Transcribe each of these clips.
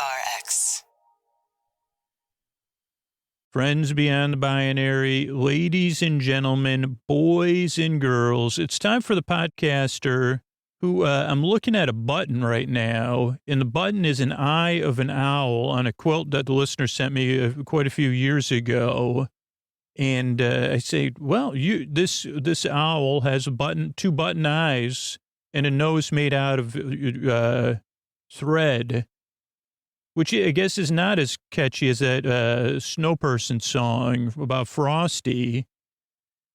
PRX. Friends beyond the binary, ladies and gentlemen, boys and girls, it's time for the podcaster who I'm looking at a button right now, and the button is an eye of an owl on a quilt that the listener sent me quite a few years ago. And I say, well, this owl has two button eyes and a nose made out of thread, which I guess is not as catchy as that Snow Person song about Frosty,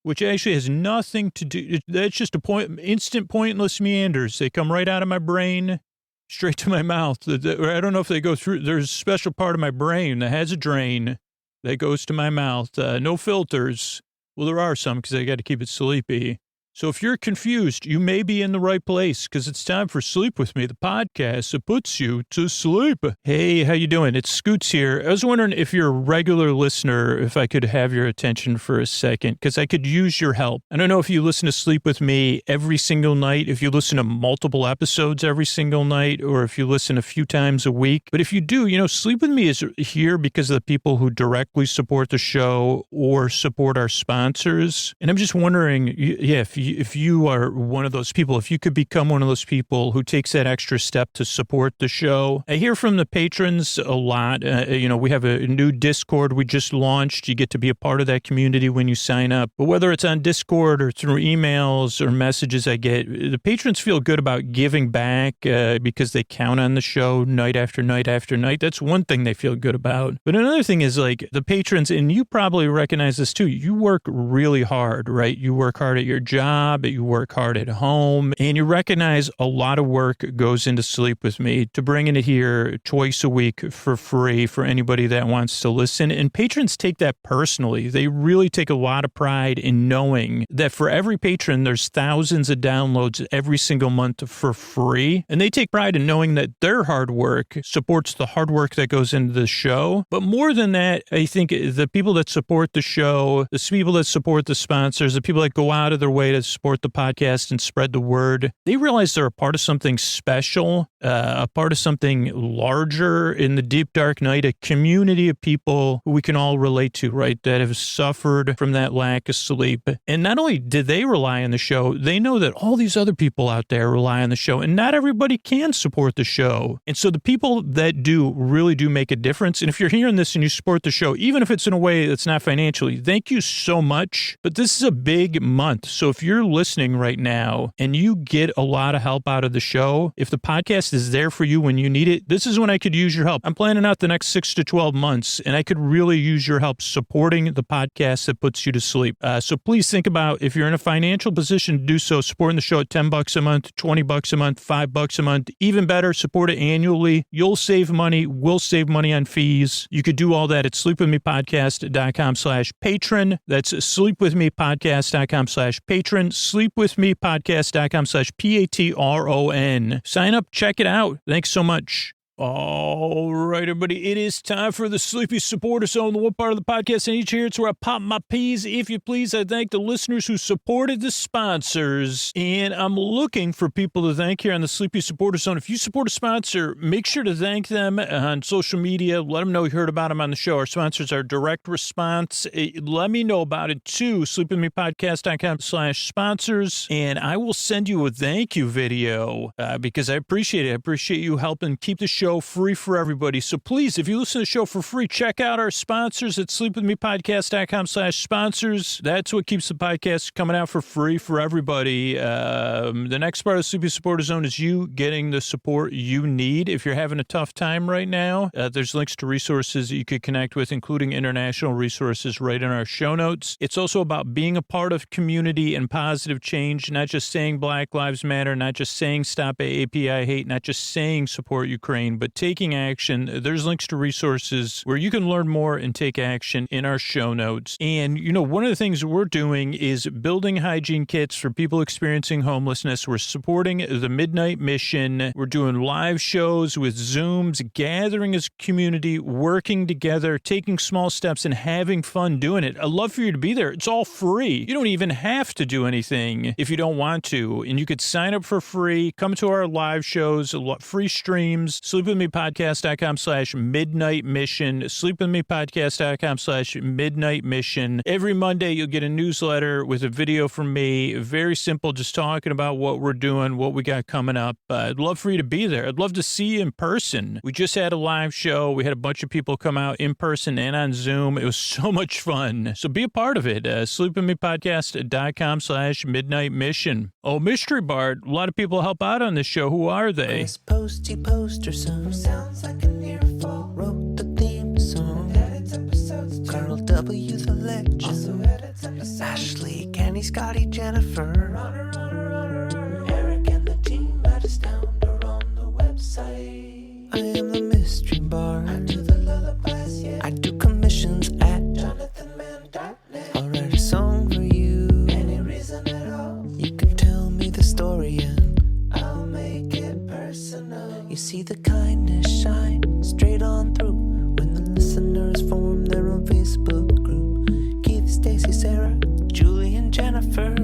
which actually has nothing to do. That's just instant pointless meanders. They come right out of my brain, straight to my mouth. I don't know if they go through. There's a special part of my brain that has a drain that goes to my mouth. No filters. Well, there are some because I got to keep it sleepy. So if you're confused, you may be in the right place because it's time for Sleep With Me, the podcast that puts you to sleep. Hey, how you doing? It's Scoots here. I was wondering if you're a regular listener, if I could have your attention for a second, because I could use your help. I don't know if you listen to Sleep With Me every single night, if you listen to multiple episodes every single night, or if you listen a few times a week. But if you do, Sleep With Me is here because of the people who directly support the show or support our sponsors. And I'm just wondering, if you are one of those people, if you could become one of those people who takes that extra step to support the show. I hear from the patrons a lot. We have a new Discord we just launched. You get to be a part of that community when you sign up. But whether it's on Discord or through emails or messages I get, the patrons feel good about giving back because they count on the show night after night after night. That's one thing they feel good about. But another thing is like the patrons, and you probably recognize this too, you work really hard, right? You work hard at your job. You work hard at home, and you recognize a lot of work goes into Sleep With Me to bringing it here twice a week for free for anybody that wants to listen. And patrons take that personally. They really take a lot of pride in knowing that for every patron, there's thousands of downloads every single month for free. And they take pride in knowing that their hard work supports the hard work that goes into the show. But more than that, I think the people that support the show, the people that support the sponsors, the people that go out of their way to support the podcast and spread the word, they realize they're a part of something special, a part of something larger in the deep, dark night, a community of people who we can all relate to, right, that have suffered from that lack of sleep. And not only do they rely on the show, they know that all these other people out there rely on the show, and not everybody can support the show. And so the people that do really do make a difference. And if you're hearing this and you support the show, even if it's in a way that's not financially, thank you so much. But this is a big month. So if you're listening right now and you get a lot of help out of the show, if the podcast is there for you when you need it, this is when I could use your help. I'm planning out the next 6 to 12 months, and I could really use your help supporting the podcast that puts you to sleep. So please think about, if you're in a financial position to do so, supporting the show at $10 a month, $20 a month, $5 a month, even better, support it annually. You'll save money. We'll save money on fees. You could do all that at sleepwithmepodcast.com/patron. That's sleepwithmepodcast.com/patron. sleepwithmepodcast.com/PATRON. Sign up, check it out. Thanks so much. All right, everybody, it is time for the Sleepy Supporter Zone, the one part of the podcast I need you here. It's where I pop my peas. If you please, I thank the listeners who supported the sponsors, and I'm looking for people to thank here on the Sleepy Supporter Zone. If you support a sponsor, make sure to thank them on social media. Let them know you heard about them on the show. Our sponsors are Direct Response. Let me know about it too. sleepwithmepodcast.com/sponsors, and I will send you a thank you video because I appreciate it. I appreciate you helping keep the show free for everybody. So please, if you listen to the show for free, check out our sponsors at sleepwithmepodcast.com/sponsors. That's what keeps the podcast coming out for free for everybody. The next part of the Sleepy Supporter Zone is you getting the support you need. If you're having a tough time right now, there's links to resources that you could connect with, including international resources right in our show notes. It's also about being a part of community and positive change, not just saying Black Lives Matter, not just saying stop AAPI hate, not just saying support Ukraine, but taking action. There's links to resources where you can learn more and take action in our show notes. And, one of the things we're doing is building hygiene kits for people experiencing homelessness. We're supporting the Midnight Mission. We're doing live shows with Zooms, gathering as a community, working together, taking small steps, and having fun doing it. I'd love for you to be there. It's all free. You don't even have to do anything if you don't want to. And you could sign up for free, come to our live shows, free streams, Sleep sleepwithmepodcast.com/midnight mission, sleepwithmepodcast.com/midnight mission. Every Monday, you'll get a newsletter with a video from me. Very simple, just talking about what we're doing, what we got coming up. I'd love for you to be there. I'd love to see you in person. We just had a live show. We had a bunch of people come out in person and on Zoom. It was so much fun. So be a part of it. Sleepwithmepodcast.com/midnight mission. Oh, Mystery Bart, a lot of people help out on this show. Who are they? This posty poster son sounds like a near fall. Wrote the theme song. Edits episodes. Carl W. the legend. Also edits episodes. Ashley, Kenny, Scotty, Jennifer. Runner. Eric and the team at Astound are on the website. I am the Mystery Bard. I do the lullabies, yeah. I do commissions at JonathanMann.net. I'll write a song for you. Any reason at all. You can tell me the story and I'll make it personal. You see the kindness shine straight on through when the listeners form their own Facebook group. Keith, Stacy, Sarah, Julie, and Jennifer.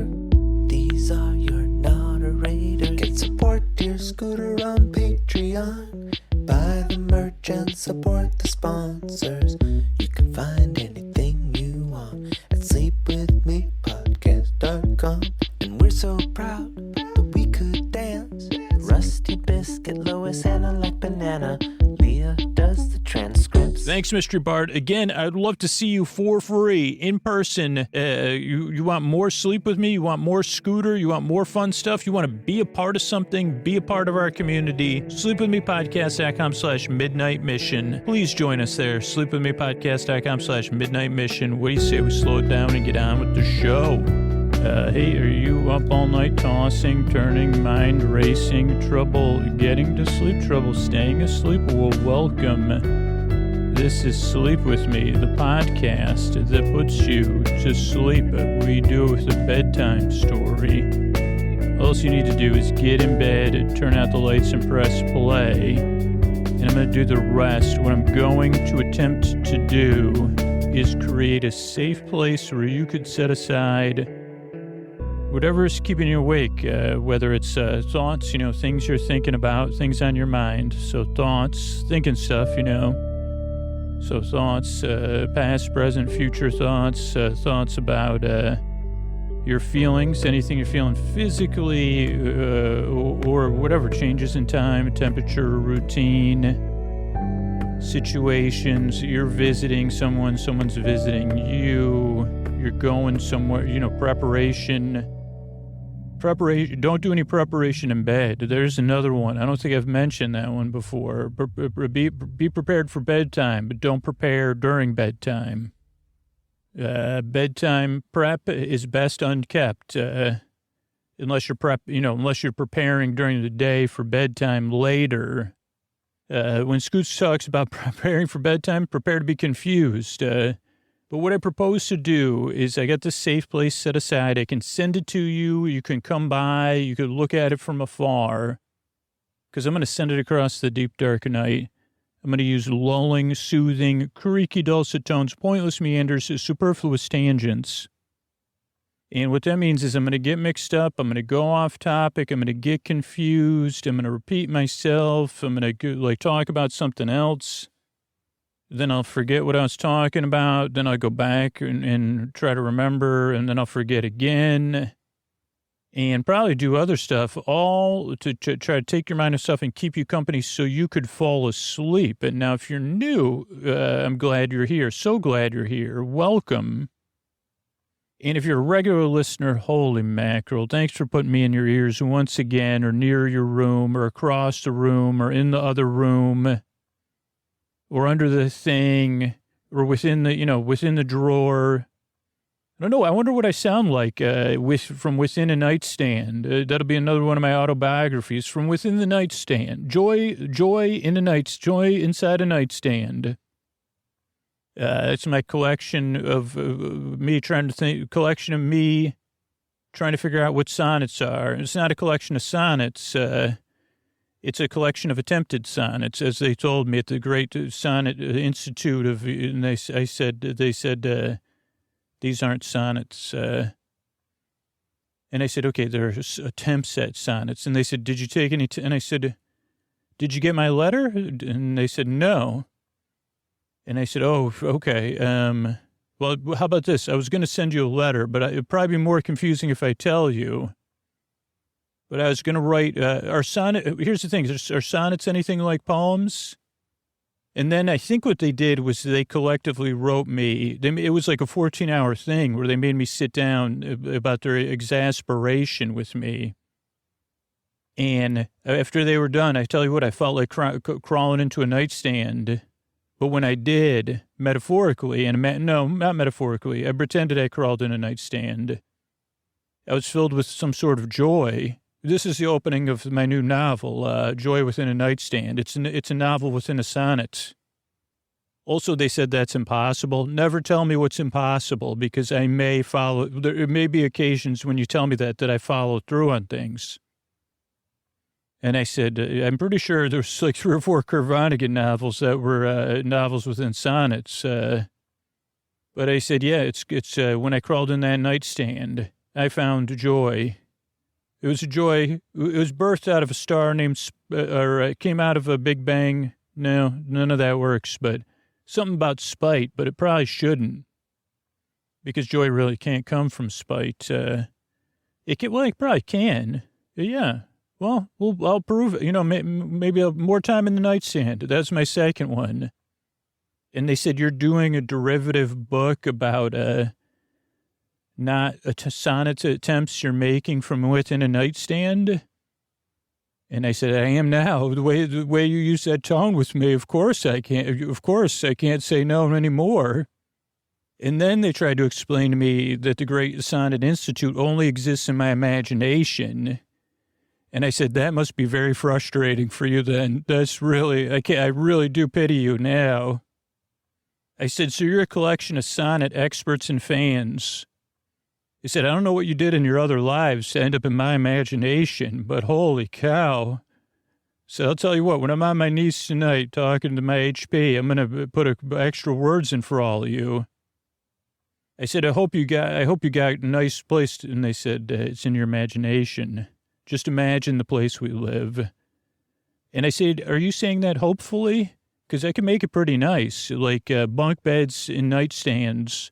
These are your moderators. Get support dear Scooter on Patreon. Buy the merch and support the sponsors. You can find anything you want at sleepwithmepodcast.com. And we're so proud that we could dance. Rusty Biscuit, Lois, Anna like banana. Leah does the transcripts. Thanks, Mystery Bart. Again, I'd love to see you for free in person. You want more Sleep With Me? You want more Scooter? You want more fun stuff? You want to be a part of something? Be a part of our community? Sleepwithmepodcast.com/midnight mission. Please join us there. Sleepwithmepodcast.com/midnight mission. What do you say we slow it down and get on with the show? Hey, are you up all night tossing, turning, mind racing, trouble getting to sleep, trouble staying asleep? Well, welcome. This is Sleep With Me, the podcast that puts you to sleep. We do it with a bedtime story. All you need to do is get in bed, turn out the lights, and press play. And I'm going to do the rest. What I'm going to attempt to do is create a safe place where you could set aside whatever is keeping you awake, whether it's thoughts, things you're thinking about, things on your mind. So thoughts, thinking stuff, So thoughts, past, present, future thoughts, thoughts about your feelings, anything you're feeling physically or whatever, changes in time, temperature, routine, situations. You're visiting someone, someone's visiting you, you're going somewhere, preparation. Don't do any preparation in bed. There's another one. I don't think I've mentioned that one before. Be prepared for bedtime, but don't prepare during bedtime. Bedtime prep is best unkept, unless you're preparing during the day for bedtime later. When Scoots talks about preparing for bedtime, prepare to be confused. But what I propose to do is I got this safe place set aside. I can send it to you. You can come by. You could look at it from afar. Because I'm going to send it across the deep, dark night. I'm going to use lulling, soothing, creaky, dulcet tones, pointless meanders, superfluous tangents. And what that means is I'm going to get mixed up. I'm going to go off topic. I'm going to get confused. I'm going to repeat myself. I'm going to talk about something else. Then I'll forget what I was talking about. Then I'll go back and try to remember, and then I'll forget again. And probably do other stuff, all to try to take your mind off stuff and keep you company so you could fall asleep. And now if you're new, I'm glad you're here. So glad you're here. Welcome. And if you're a regular listener, holy mackerel, thanks for putting me in your ears once again, or near your room, or across the room, or in the other room, or under the thing, or within the drawer. I don't know. I wonder what I sound like from within a nightstand. That'll be another one of my autobiographies. From within the nightstand. Joy inside a nightstand. It's my collection of me trying to figure out what sonnets are. It's not a collection of sonnets. It's a collection of attempted sonnets, as they told me at the Great Sonnet Institute and they said, these aren't sonnets. And I said, okay, there are attempts at sonnets. And they said, did you take any, and I said, did you get my letter? And they said, no. And I said, oh, okay. Well, how about this? I was going to send you a letter, but it'd probably be more confusing if I tell you. But I was going to write our sonnet. Here's the thing. Are sonnets anything like poems? And then I think what they did was they collectively wrote me. It was like a 14-hour thing where they made me sit down about their exasperation with me. And after they were done, I tell you what, I felt like crawling into a nightstand. But when I did, metaphorically, no, not metaphorically, I pretended I crawled in a nightstand. I was filled with some sort of joy. This is the opening of my new novel, Joy Within a Nightstand. It's a novel within a sonnet. Also, they said that's impossible. Never tell me what's impossible, because I may follow. There may be occasions when you tell me that I follow through on things. And I said, I'm pretty sure there's like 3 or 4 Kurt Vonnegut novels that were novels within sonnets. But I said, yeah, it's when I crawled in that nightstand, I found joy. It was a joy. It was birthed out of a star named, it came out of a Big Bang. No, none of that works, but something about spite, but it probably shouldn't, because joy really can't come from spite. It probably can. Yeah. Well, I'll prove it. Maybe more time in the nightstand. That's my second one. And they said, you're doing a derivative book about not sonnet attempts you're making from within a nightstand. And I said, I am now. The way you use that tone with me, of course I can't say no anymore. And then they tried to explain to me that the Great Sonnet Institute only exists in my imagination. And I said, that must be very frustrating for you then. That's really, I really do pity you now. I said, so you're a collection of sonnet experts and fans. He said, I don't know what you did in your other lives to end up in my imagination, but holy cow. So I'll tell you what, when I'm on my knees tonight talking to my HP, I'm going to put extra words in for all of you. I said, I hope you got a nice place. And they said, it's in your imagination. Just imagine the place we live. And I said, are you saying that hopefully? Because I can make it pretty nice, like bunk beds and nightstands.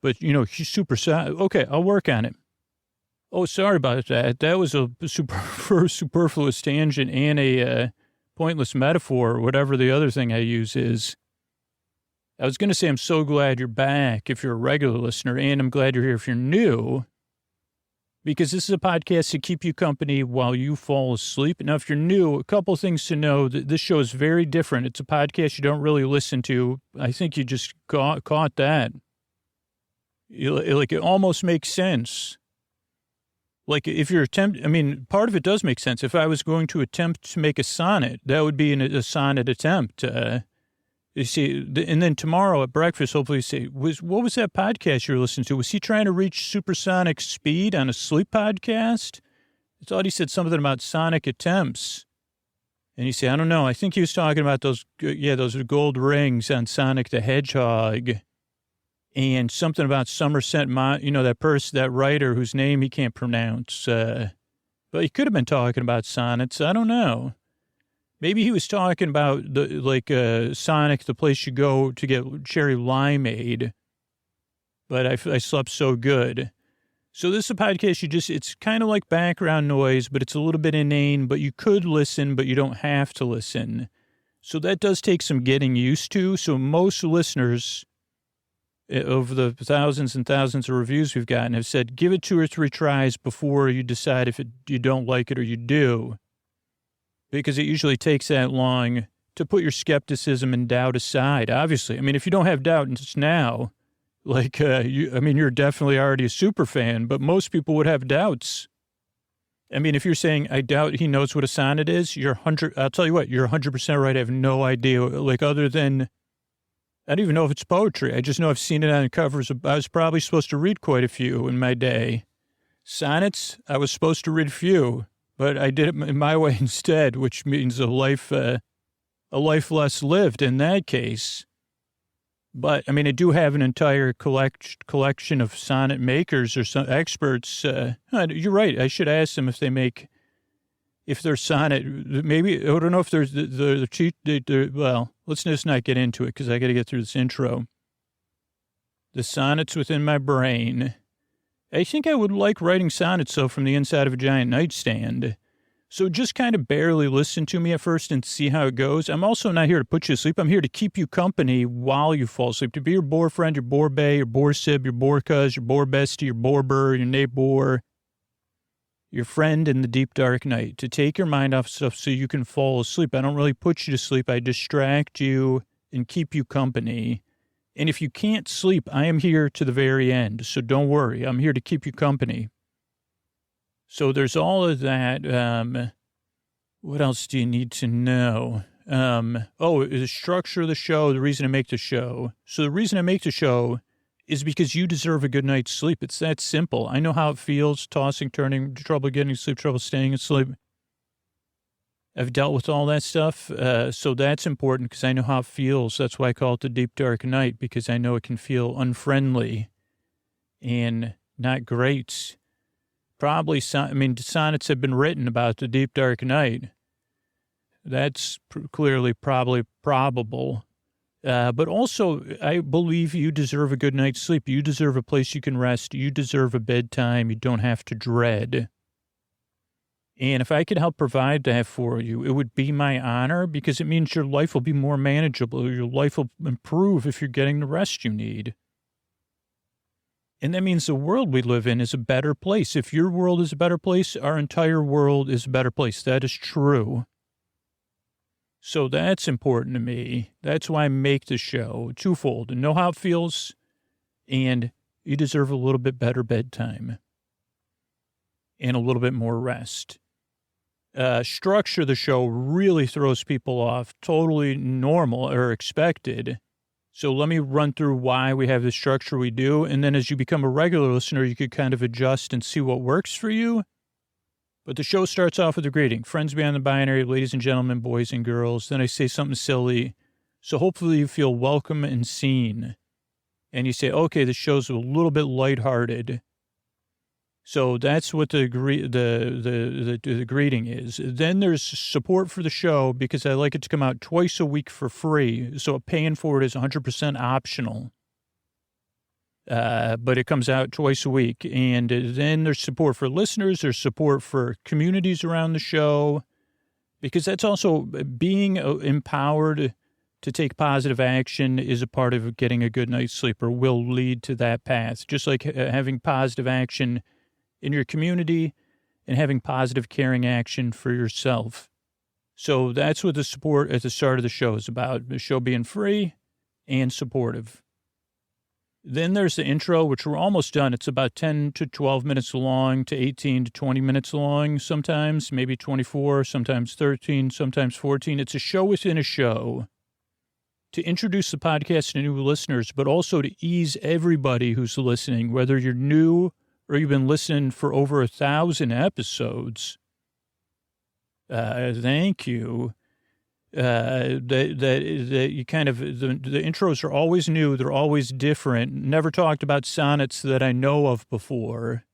But, super okay, I'll work on it. Oh, sorry about that. That was a superfluous tangent and a pointless metaphor, or whatever the other thing I use is. I was going to say I'm so glad you're back if you're a regular listener, and I'm glad you're here if you're new, because this is a podcast to keep you company while you fall asleep. Now, if you're new, a couple things to know. This show is very different. It's a podcast you don't really listen to. I think you just caught that. Like, it almost makes sense. Like, if you're part of it does make sense. If I was going to attempt to make a sonnet, that would be a sonnet attempt. You see, and then tomorrow at breakfast, hopefully you say, what was that podcast you were listening to? Was he trying to reach supersonic speed on a sleep podcast? I thought he said something about sonic attempts. And you say, I don't know. I think he was talking about those gold rings on Sonic the Hedgehog. And something about Somerset, that writer whose name he can't pronounce. But he could have been talking about sonnets. I don't know. Maybe he was talking about Sonic, the place you go to get cherry limeade. But I slept so good. So this is a podcast it's kind of like background noise, but it's a little bit inane, but you could listen, but you don't have to listen. So that does take some getting used to. So most listeners, over the thousands and thousands of reviews we've gotten, have said, give it 2 or 3 tries before you decide if you don't like it or you do. Because it usually takes that long to put your skepticism and doubt aside, obviously. I mean, if you don't have doubt just now, you're definitely already a super fan, but most people would have doubts. I mean, if you're saying, I doubt he knows what a sonnet is, I'll tell you what, you're 100% right. I have no idea, other than, I don't even know if it's poetry. I just know I've seen it on covers. I was probably supposed to read quite a few in my day. Sonnets, I was supposed to read a few, but I did it in my way instead, which means a life less lived in that case. But, I do have an entire collection of sonnet makers or some experts. You're right. I should ask them if if there's sonnet, maybe, I don't know if there's the cheat, well, let's just not get into it because I got to get through this intro. The sonnets within my brain. I think I would like writing sonnets, though, from the inside of a giant nightstand. So just kind of barely listen to me at first and see how it goes. I'm also not here to put you to sleep. I'm here to keep you company while you fall asleep. To be your boyfriend, your borbay, your borsib, your borcuz, your borbestie, your borbur, your neighbor, your friend in the deep dark night. To take your mind off stuff so you can fall asleep. I don't really put you to sleep. I distract you and keep you company. And if you can't sleep, I am here to the very end. So don't worry. I'm here to keep you company. So there's all of that. What else do you need to know? The structure of the show, the reason I make the show. So the reason I make the show is because you deserve a good night's sleep. It's that simple. I know how it feels, tossing, turning, trouble getting sleep, trouble staying asleep. I've dealt with all that stuff. So that's important because I know how it feels. That's why I call it the deep dark night, because I know it can feel unfriendly and not great. Probably, sonnets have been written about the deep, dark night. That's clearly probably probable. But also, I believe you deserve a good night's sleep. You deserve a place you can rest. You deserve a bedtime you don't have to dread. And if I could help provide that for you, it would be my honor, because it means your life will be more manageable. Your life will improve if you're getting the rest you need. And that means the world we live in is a better place. If your world is a better place, our entire world is a better place. That is true. So that's important to me. That's why I make the show twofold. And know how it feels, and you deserve a little bit better bedtime and a little bit more rest. Structure of the show really throws people off. Totally normal or expected. So let me run through why we have the structure we do. And then as you become a regular listener, you could kind of adjust and see what works for you. But the show starts off with a greeting. Friends beyond the binary, ladies and gentlemen, boys and girls. Then I say something silly. So hopefully you feel welcome and seen. And you say, okay, the show's a little bit lighthearted. So that's what the greeting is. Then there's support for the show, because I like it to come out twice a week for free. So paying for it is 100% optional. But it comes out twice a week. And then there's support for listeners. There's support for communities around the show, because that's also being empowered to take positive action is a part of getting a good night's sleep, or will lead to that path. Just like having positive action in your community and having positive caring action for yourself. So that's what the support at the start of the show is about. The show being free and supportive. Then there's the intro, which we're almost done. It's about 10 to 12 minutes long to 18 to 20 minutes long sometimes, maybe 24, sometimes 13, sometimes 14. It's a show within a show to introduce the podcast to new listeners, but also to ease everybody who's listening, whether you're new or you've been listening for over 1,000 episodes. Thank you. That you kind of, the intros are always new. They're always different. Never talked about sonnets that I know of before.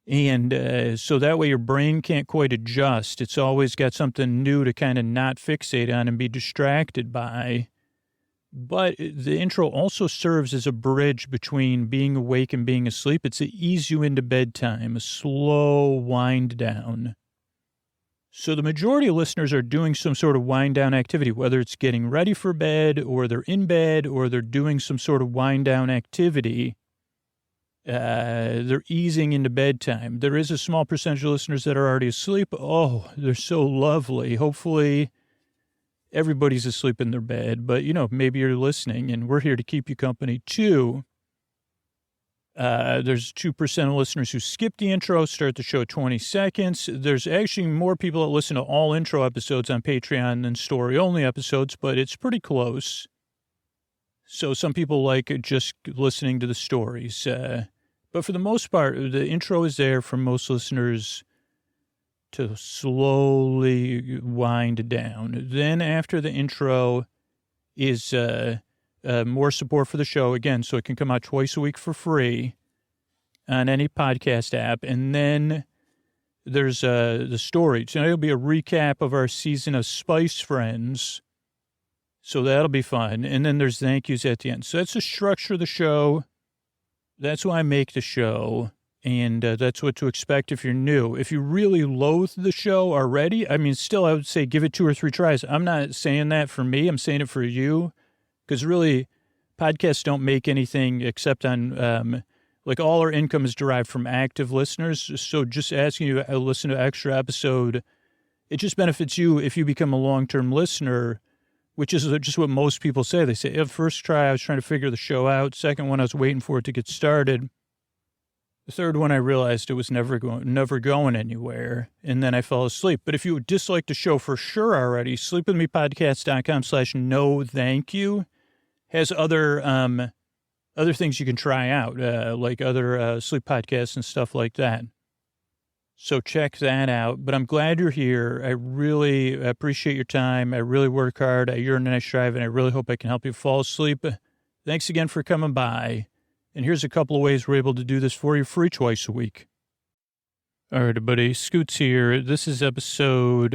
And so that way your brain can't quite adjust. It's always got something new to kind of not fixate on and be distracted by. But the intro also serves as a bridge between being awake and being asleep. It's to ease you into bedtime, a slow wind down. So the majority of listeners are doing some sort of wind down activity, whether it's getting ready for bed, or they're in bed, or they're doing some sort of wind down activity. They're easing into bedtime. There is a small percentage of listeners that are already asleep. Oh, they're so lovely. Hopefully everybody's asleep in their bed, but maybe you're listening, and we're here to keep you company too. There's 2% of listeners who skip the intro, start the show 20 seconds. There's actually more people that listen to all intro episodes on Patreon than story-only episodes, but it's pretty close. So some people like just listening to the stories. But for the most part, the intro is there for most listeners to slowly wind down. Then after the intro is more support for the show, again, so it can come out twice a week for free on any podcast app. And then there's the story. Tonight will be a recap of our season of Spice Friends. So that'll be fun. And then there's thank yous at the end. So that's the structure of the show. That's why I make the show. And that's what to expect if you're new. If you really loathe the show already, I mean, still, I would say give it 2 or 3 tries. I'm not saying that for me. I'm saying it for you. Because really, podcasts don't make anything except on, like all our income is derived from active listeners. So just asking you to listen to an extra episode, it just benefits you if you become a long-term listener, which is just what most people say. They say, first try, I was trying to figure the show out. Second one, I was waiting for it to get started. The third one, I realized it was never going anywhere, and then I fell asleep. But if you dislike the show for sure already, sleepwithmepodcast.com/no thank you has other things you can try out, like other sleep podcasts and stuff like that. So check that out. But I'm glad you're here. I really appreciate your time. I really work hard. I yearn and I strive, and I really hope I can help you fall asleep. Thanks again for coming by. And here's a couple of ways we're able to do this for you free twice a week. All right, everybody. Scoots here. This is episode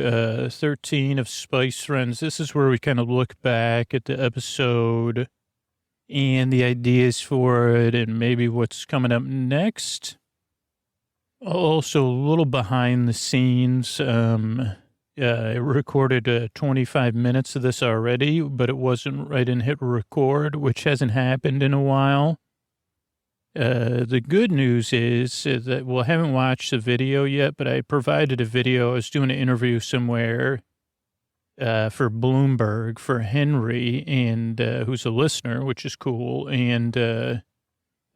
13 of Spice Friends. This is where we kind of look back at the episode and the ideas for it and maybe what's coming up next. Also, a little behind the scenes. I recorded 25 minutes of this already, but it wasn't. I didn't hit record, which hasn't happened in a while. The good news is that, well, I haven't watched the video yet, but I provided a video. I was doing an interview somewhere for Bloomberg for Henry, and who's a listener, which is cool. And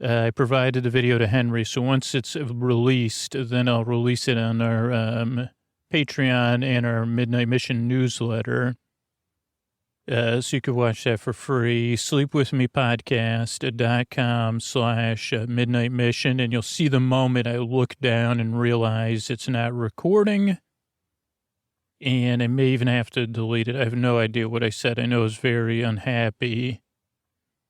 I provided the video to Henry. So once it's released, then I'll release it on our Patreon and our Midnight Mission newsletter. So you can watch that for free. Sleepwithmepodcast.com/Midnight Mission. And you'll see the moment I look down and realize it's not recording. And I may even have to delete it. I have no idea what I said. I know I was very unhappy.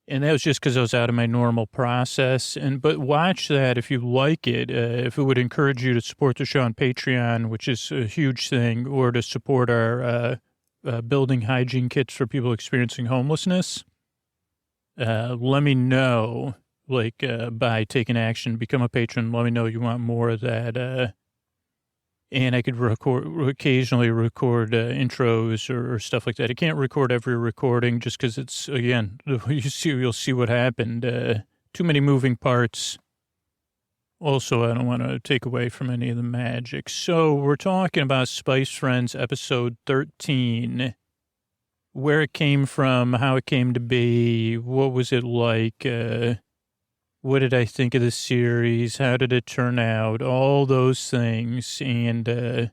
And that was just because I was out of my normal process. But watch that if you like it. If it would encourage you to support the show on Patreon, which is a huge thing, or to support our building hygiene kits for people experiencing homelessness. Let me know, by taking action, become a patron. Let me know you want more of that. And I could occasionally record intros or stuff like that. I can't record every recording just because it's, again, you'll see what happened. Too many moving parts. Also, I don't want to take away from any of the magic. So we're talking about Spice Friends, episode 13, where it came from, how it came to be, what was it like, what did I think of the series, how did it turn out, all those things. And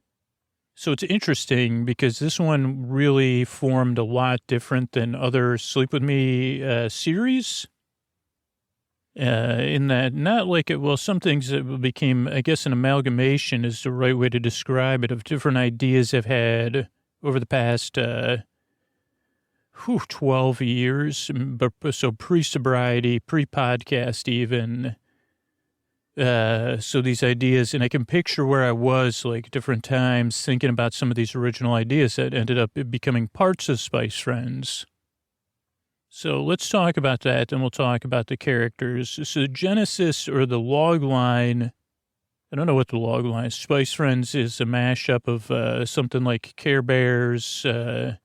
so it's interesting because this one really formed a lot different than other Sleep With Me series. In that, not like it, well, some things that became, I guess, an amalgamation is the right way to describe it, of different ideas I've had over the past 12 years, but so pre-sobriety, pre-podcast even. So these ideas, and I can picture where I was, like, different times, thinking about some of these original ideas that ended up becoming parts of Spice Friends. So let's talk about that, and we'll talk about the characters. So Genesis, or the log line, I don't know what the log line is. Spice Friends is a mashup of something like Care Bears, what's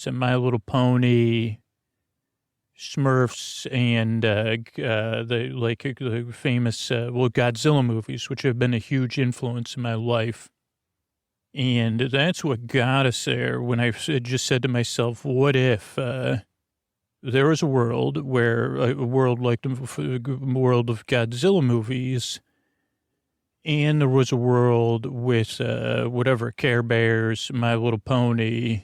it, My Little Pony, Smurfs, and the famous Godzilla movies, which have been a huge influence in my life. And that's what got us there when I just said to myself, what if there was a world where, a world like the world of Godzilla movies, and there was a world with Care Bears, My Little Pony.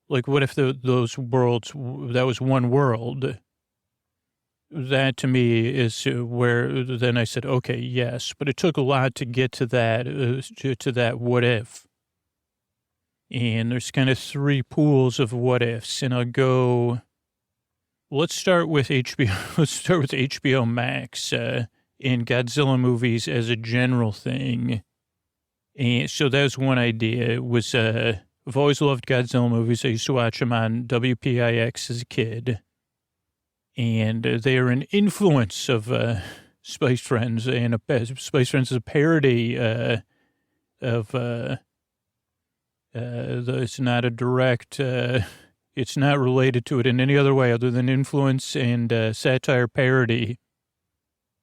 Like, what if those worlds, that was one world? That to me is where then I said, okay, yes. But it took a lot to get to that, to that what if. And there's kind of 3 pools of what ifs. And let's start with HBO. Let's start with HBO Max and Godzilla movies as a general thing. And so that was one idea. It was, I've always loved Godzilla movies. I used to watch them on WPIX as a kid. And they are an influence of Spice Friends. And Spice Friends is a parody of, it's not a direct, it's not related to it in any other way other than influence and satire parody.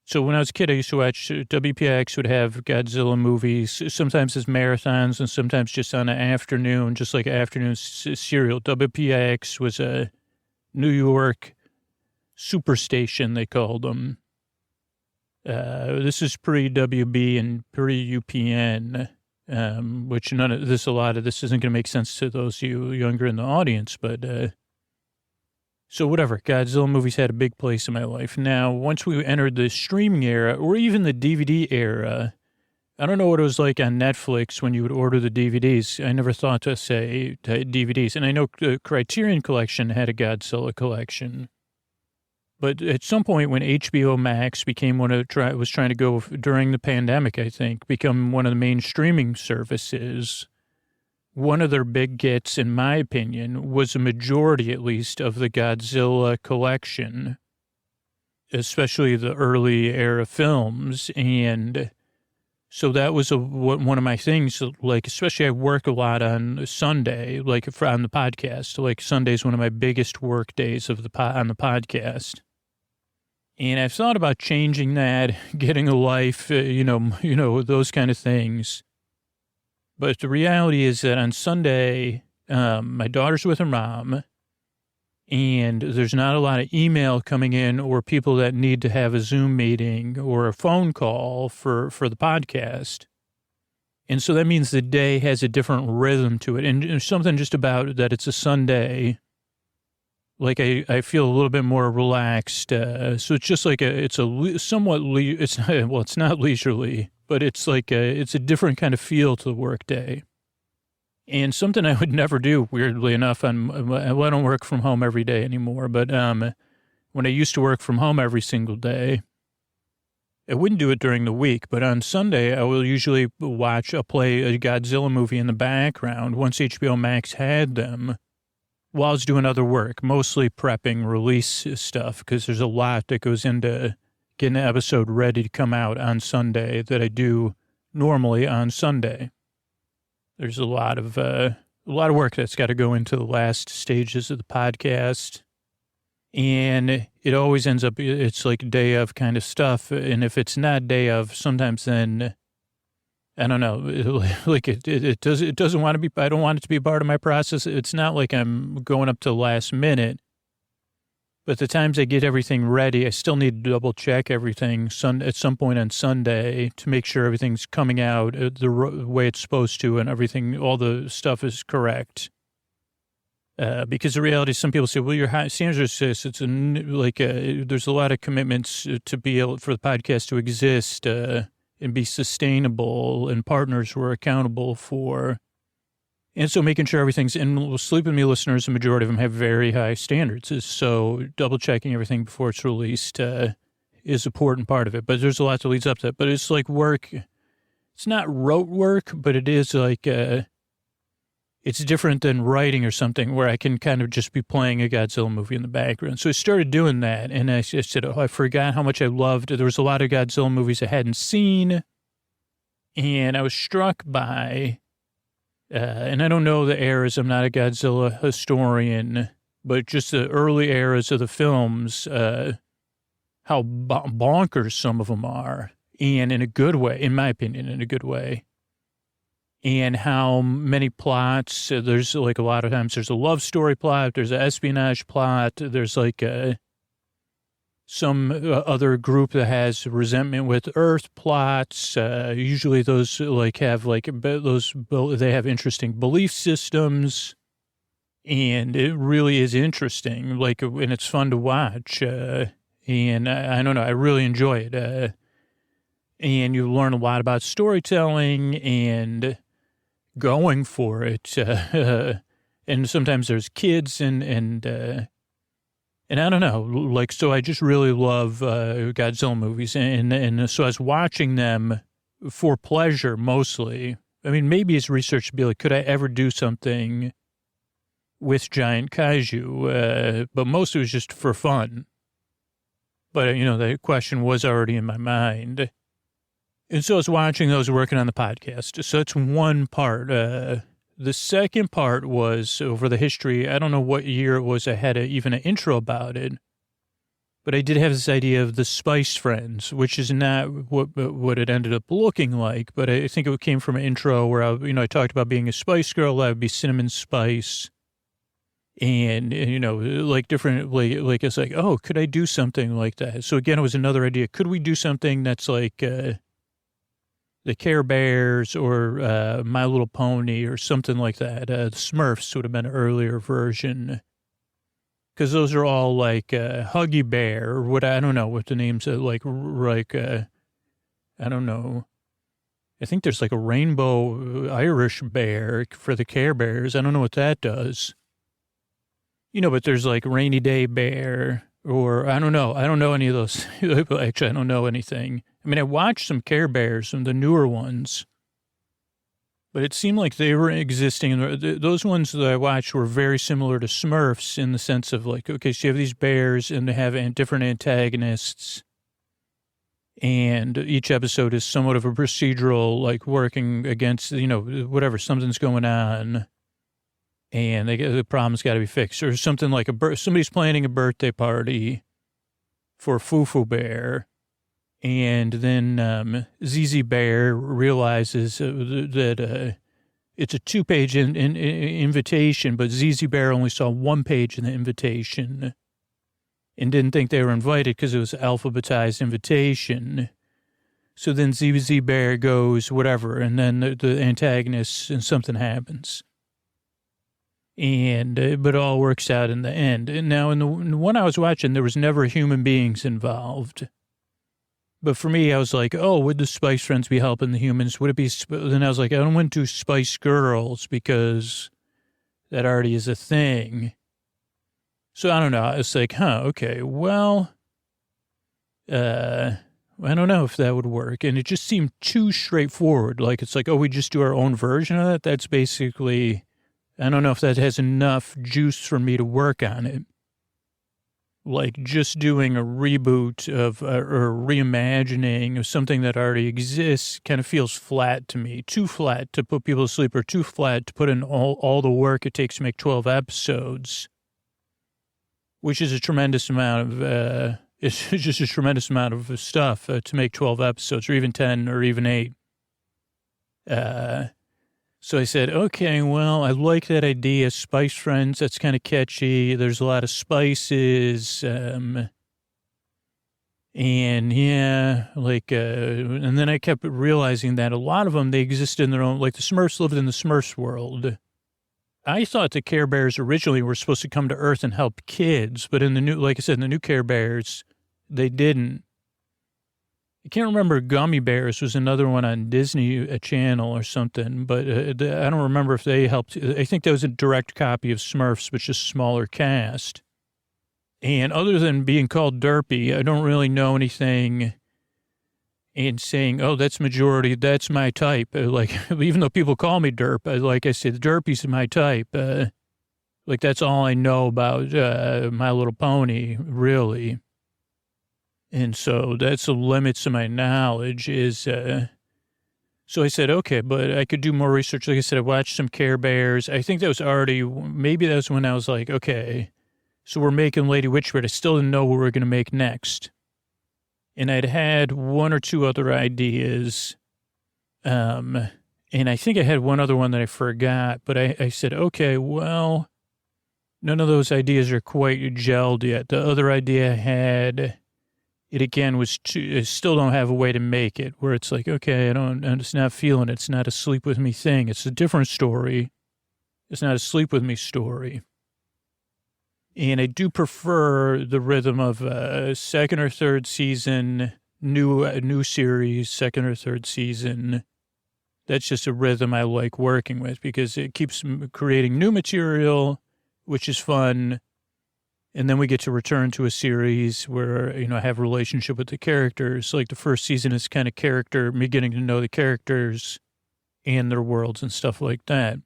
So when I was a kid, I used to watch WPIX would have Godzilla movies, sometimes as marathons and sometimes just on an afternoon, just like afternoon serial. WPIX was a New York superstation, they called them. This is pre-WB and pre-UPN, which a lot of this isn't going to make sense to those of you younger in the audience, but... So whatever, Godzilla movies had a big place in my life. Now, once we entered the streaming era, or even the DVD era, I don't know what it was like on Netflix when you would order the DVDs. I never thought to say DVDs. And I know the Criterion Collection had a Godzilla collection. But at some point when HBO Max became was trying to go during the pandemic, I think, become one of the main streaming services, one of their big gets, in my opinion, was a majority, at least, of the Godzilla collection, especially the early era films. And so that was one of my things, like, especially I work a lot on Sunday, like on the podcast. Like Sunday is one of my biggest work days on the podcast. And I've thought about changing that, getting a life, those kind of things. But the reality is that on Sunday, my daughter's with her mom, and there's not a lot of email coming in or people that need to have a Zoom meeting or a phone call for the podcast. And so that means the day has a different rhythm to it. And there's something just about that it's a Sunday. Like I feel a little bit more relaxed. So it's just like it's not leisurely. But it's like it's a different kind of feel to the workday. And something I would never do, weirdly enough, I don't work from home every day anymore, but when I used to work from home every single day, I wouldn't do it during the week, but on Sunday I will usually play a Godzilla movie in the background once HBO Max had them while I was doing other work, mostly prepping release stuff, because there's a lot that goes into getting an episode ready to come out on Sunday that I do normally on Sunday. There's a lot of work that's got to go into the last stages of the podcast. And it always ends up, it's like day of kind of stuff. And if it's not day of, sometimes then, I don't know, it doesn't want to be, I don't want it to be part of my process. It's not like I'm going up to the last minute. But the times I get everything ready, I still need to double check everything at some point on Sunday to make sure everything's coming out the way it's supposed to and everything, all the stuff is correct. Because the reality is some people say, well, your standards are this. It's there's a lot of commitments to be able for the podcast to exist and be sustainable, and partners who are accountable for. And so making sure everything's in. Sleep With Me listeners, the majority of them have very high standards. So double checking everything before it's released is an important part of it. But there's a lot that leads up to it. But it's like work. It's not rote work, but it is like it's different than writing or something where I can kind of just be playing a Godzilla movie in the background. So I started doing that. And I said, oh, I forgot how much I loved. There was a lot of Godzilla movies I hadn't seen. And I was struck by... and I don't know the eras. I'm not a Godzilla historian, but just the early eras of the films, how bonkers some of them are, and in a good way, in my opinion, in a good way, and how many plots. There's like a lot of times there's a love story plot, there's an espionage plot, there's like some other group that has resentment with Earth plots. Usually those they have interesting belief systems, and it really is interesting. And it's fun to watch. And I don't know, I really enjoy it. And you learn a lot about storytelling and going for it. And sometimes there's kids and I don't know, so I just really love Godzilla movies. And so I was watching them for pleasure mostly. I mean, maybe his research would be like, could I ever do something with giant kaiju? But most of it was just for fun. But, the question was already in my mind. And so I was watching those, working on the podcast. So that's one part. The second part was over the history. I don't know what year it was. I had even an intro about it. But I did have this idea of the Spice Friends, which is not what it ended up looking like. But I think it came from an intro where I talked about being a Spice Girl. I would be cinnamon spice, and like different, like it's like, oh, could I do something like that? So again, it was another idea. Could we do something that's like the Care Bears or My Little Pony or something like that? The Smurfs would have been an earlier version. Because those are all like Huggy Bear or what, I don't know what the names are, like I don't know. I think there's like a rainbow Irish bear for the Care Bears. I don't know what that does. But there's like Rainy Day Bear or I don't know. I don't know any of those. Actually, I don't know anything. I mean, I watched some Care Bears, some of the newer ones. But it seemed like they were existing. Those ones that I watched were very similar to Smurfs in the sense of like, okay, so you have these bears and they have different antagonists. And each episode is somewhat of a procedural, like working against, whatever, something's going on. And the problem's got to be fixed. Or something like somebody's planning a birthday party for Foo Bear. And then ZZ Bear realizes that it's a 2-page invitation, but ZZ Bear only saw 1 page in the invitation and didn't think they were invited because it was an alphabetized invitation. So then ZZ Bear goes, whatever, and then the antagonist and something happens. And but it all works out in the end. And now in the one I was watching, there was never human beings involved. But for me, I was like, oh, would the Spice Friends be helping the humans? Would it be? Then I was like, I don't want to do Spice Girls because that already is a thing. So I don't know. I was like, okay, well, I don't know if that would work. And it just seemed too straightforward. Like, it's like, oh, we just do our own version of that. That's basically, I don't know if that has enough juice for me to work on it. Like just doing a reboot of or reimagining of something that already exists kind of feels flat to me. Too flat to put people to sleep or too flat to put in all the work it takes to make 12 episodes, which is a tremendous amount of, it's just a tremendous amount of stuff to make 12 episodes or even 10 or even 8. So I said, okay, well, I like that idea. Spice Friends, that's kind of catchy. There's a lot of spices. And yeah, like, and then I kept realizing that a lot of them, they exist in their own, like the Smurfs lived in the Smurfs world. I thought the Care Bears originally were supposed to come to Earth and help kids, but in the new, like I said, in the new Care Bears, they didn't. I can't remember. Gummy Bears was another one on Disney Channel or something, but I don't remember if they helped. I think that was a direct copy of Smurfs, but just smaller cast. And other than being called derpy, I don't really know anything and saying, oh, that's majority, that's my type. Like, even though people call me derp, like I said, derpy's my type. Like, that's all I know about My Little Pony, really. And so that's the limits of my knowledge is, so I said, okay, but I could do more research. Like I said, I watched some Care Bears. I think that was already, maybe that was when I was like, okay, so we're making Lady Witchbird. I still didn't know what we were going to make next. And I'd had one or two other ideas. And I think I had one other one that I forgot, but I said, okay, well, none of those ideas are quite gelled yet. The other idea I had, it again was I still don't have a way to make it where it's like, okay, I'm just not feeling it. It's not a sleep with me thing. It's a different story. It's not a sleep with me story. And I do prefer the rhythm of second or third season, new series, second or third season. That's just a rhythm I like working with because it keeps creating new material, which is fun. And then we get to return to a series where, I have a relationship with the characters. Like the first season is kind of me getting to know the characters and their worlds and stuff like that.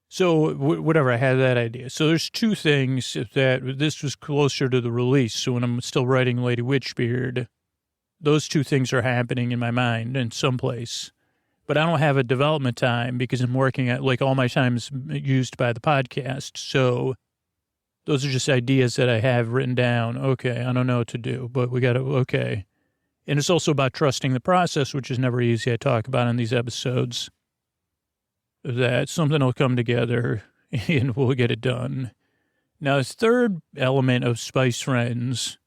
So whatever, I had that idea. So there's two things that this was closer to the release. So when I'm still writing Lady Witchbeard, those two things are happening in my mind in some place. But I don't have a development time because I'm working at, like, all my time is used by the podcast. So those are just ideas that I have written down. Okay, I don't know what to do, but we got to, okay. And it's also about trusting the process, which is never easy. I talk about in these episodes that something will come together and we'll get it done. Now, the third element of Spice Friends,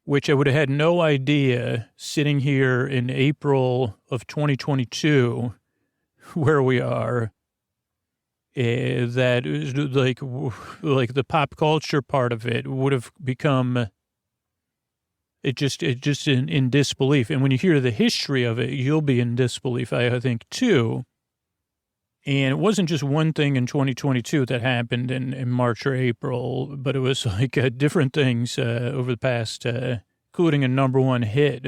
which I would have had no idea sitting here in April of 2022, where we are, that like the pop culture part of it would have become it just in disbelief. And when you hear the history of it, you'll be in disbelief, I think, too. And it wasn't just one thing in 2022 that happened in March or April, but it was like different things over the past, including a number one hit,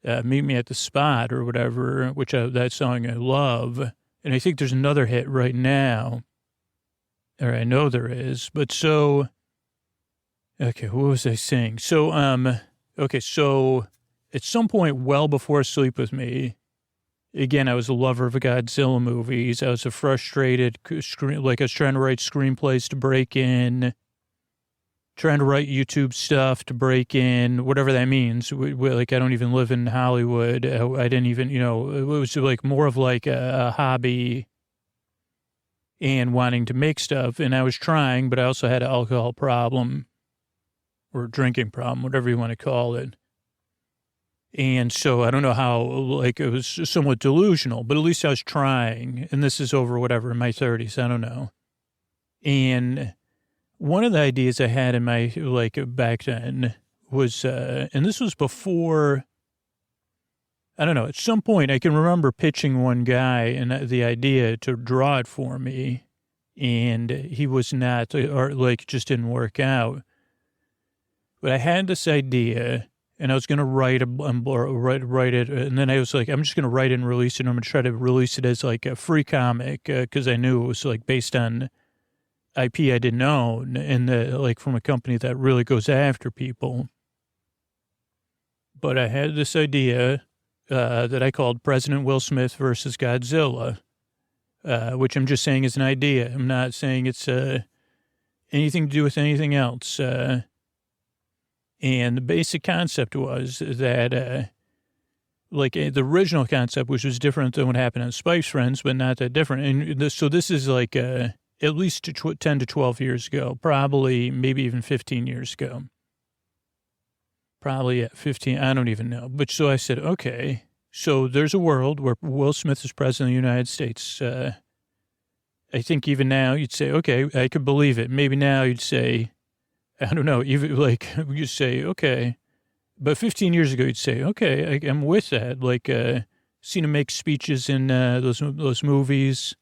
Meet Me at the Spot or whatever, which that song I love. And I think there's another hit right now, or I know there is. But so, okay, what was I saying? So, okay, so at some point well before Sleep With Me, again, I was a lover of Godzilla movies. I was a frustrated, I was trying to write screenplays to break in, trying to write YouTube stuff to break in, whatever that means. Like, I don't even live in Hollywood. I didn't even, it was like more of like a hobby and wanting to make stuff. And I was trying, but I also had an alcohol problem or drinking problem, whatever you want to call it. And so I don't know how, like, it was somewhat delusional, but at least I was trying. And this is over, whatever, in my 30s. I don't know. And one of the ideas I had in my, like, back then was, and this was before, I don't know, at some point I can remember pitching one guy and the idea to draw it for me. And he was not, or like, just didn't work out. But I had this idea. And I was going to write it, and then I was like, I'm just going to write it and release it. And I'm going to try to release it as like a free comic because I knew it was like based on IP I didn't own, and like from a company that really goes after people. But I had this idea that I called President Will Smith versus Godzilla, which I'm just saying is an idea. I'm not saying it's anything to do with anything else. And the basic concept was that, like, the original concept, which was different than what happened on Spice Friends, but not that different. And so this is like at least 10 to 12 years ago, probably maybe even 15 years ago. Probably 15, I don't even know. But so I said, okay, so there's a world where Will Smith is president of the United States. I think even now you'd say, okay, I could believe it. Maybe now you'd say, I don't know, even like you say, okay, but 15 years ago, you'd say, okay, I'm with that. Like, seen him make speeches in those movies.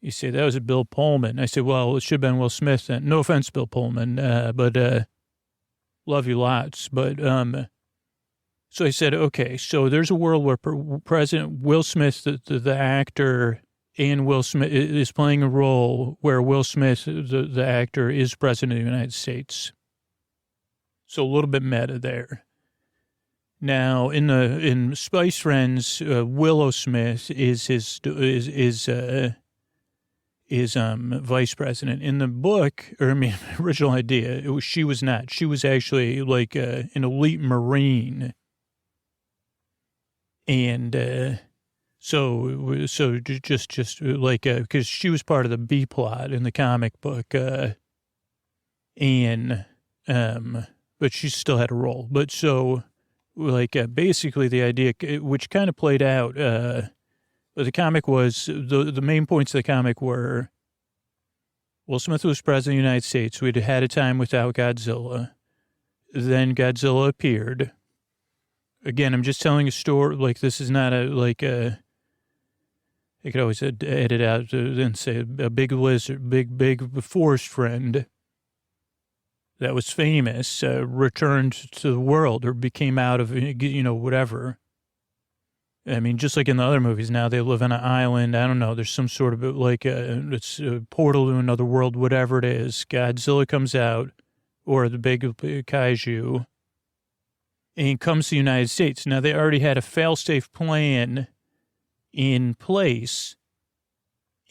You say, that was Bill Pullman. I say, well, it should have been Will Smith then. No offense, Bill Pullman, but love you lots. But so I said, okay, so there's a world where President Will Smith, the actor, and Will Smith is playing a role where Will Smith, the actor, is president of the United States. So a little bit meta there. Now in Spice Friends, Willow Smith is his vice president. In the book, or I mean, original idea, she was not. She was actually like an elite Marine, and. So just like, because she was part of the B plot in the comic book, and, but she still had a role. But so, like, basically the idea, which kind of played out, the comic was, the main points of the comic were, Will Smith was president of the United States. We'd had a time without Godzilla. Then Godzilla appeared. Again, I'm just telling a story, like, this is not I could always edit out and say a big lizard, big forest friend that was famous returned to the world or became out of, whatever. I mean, just like in the other movies, now they live on an island. I don't know. There's some sort of like it's a portal to another world, whatever it is. Godzilla comes out, or the big kaiju, and comes to the United States. Now, they already had a fail-safe plan in place.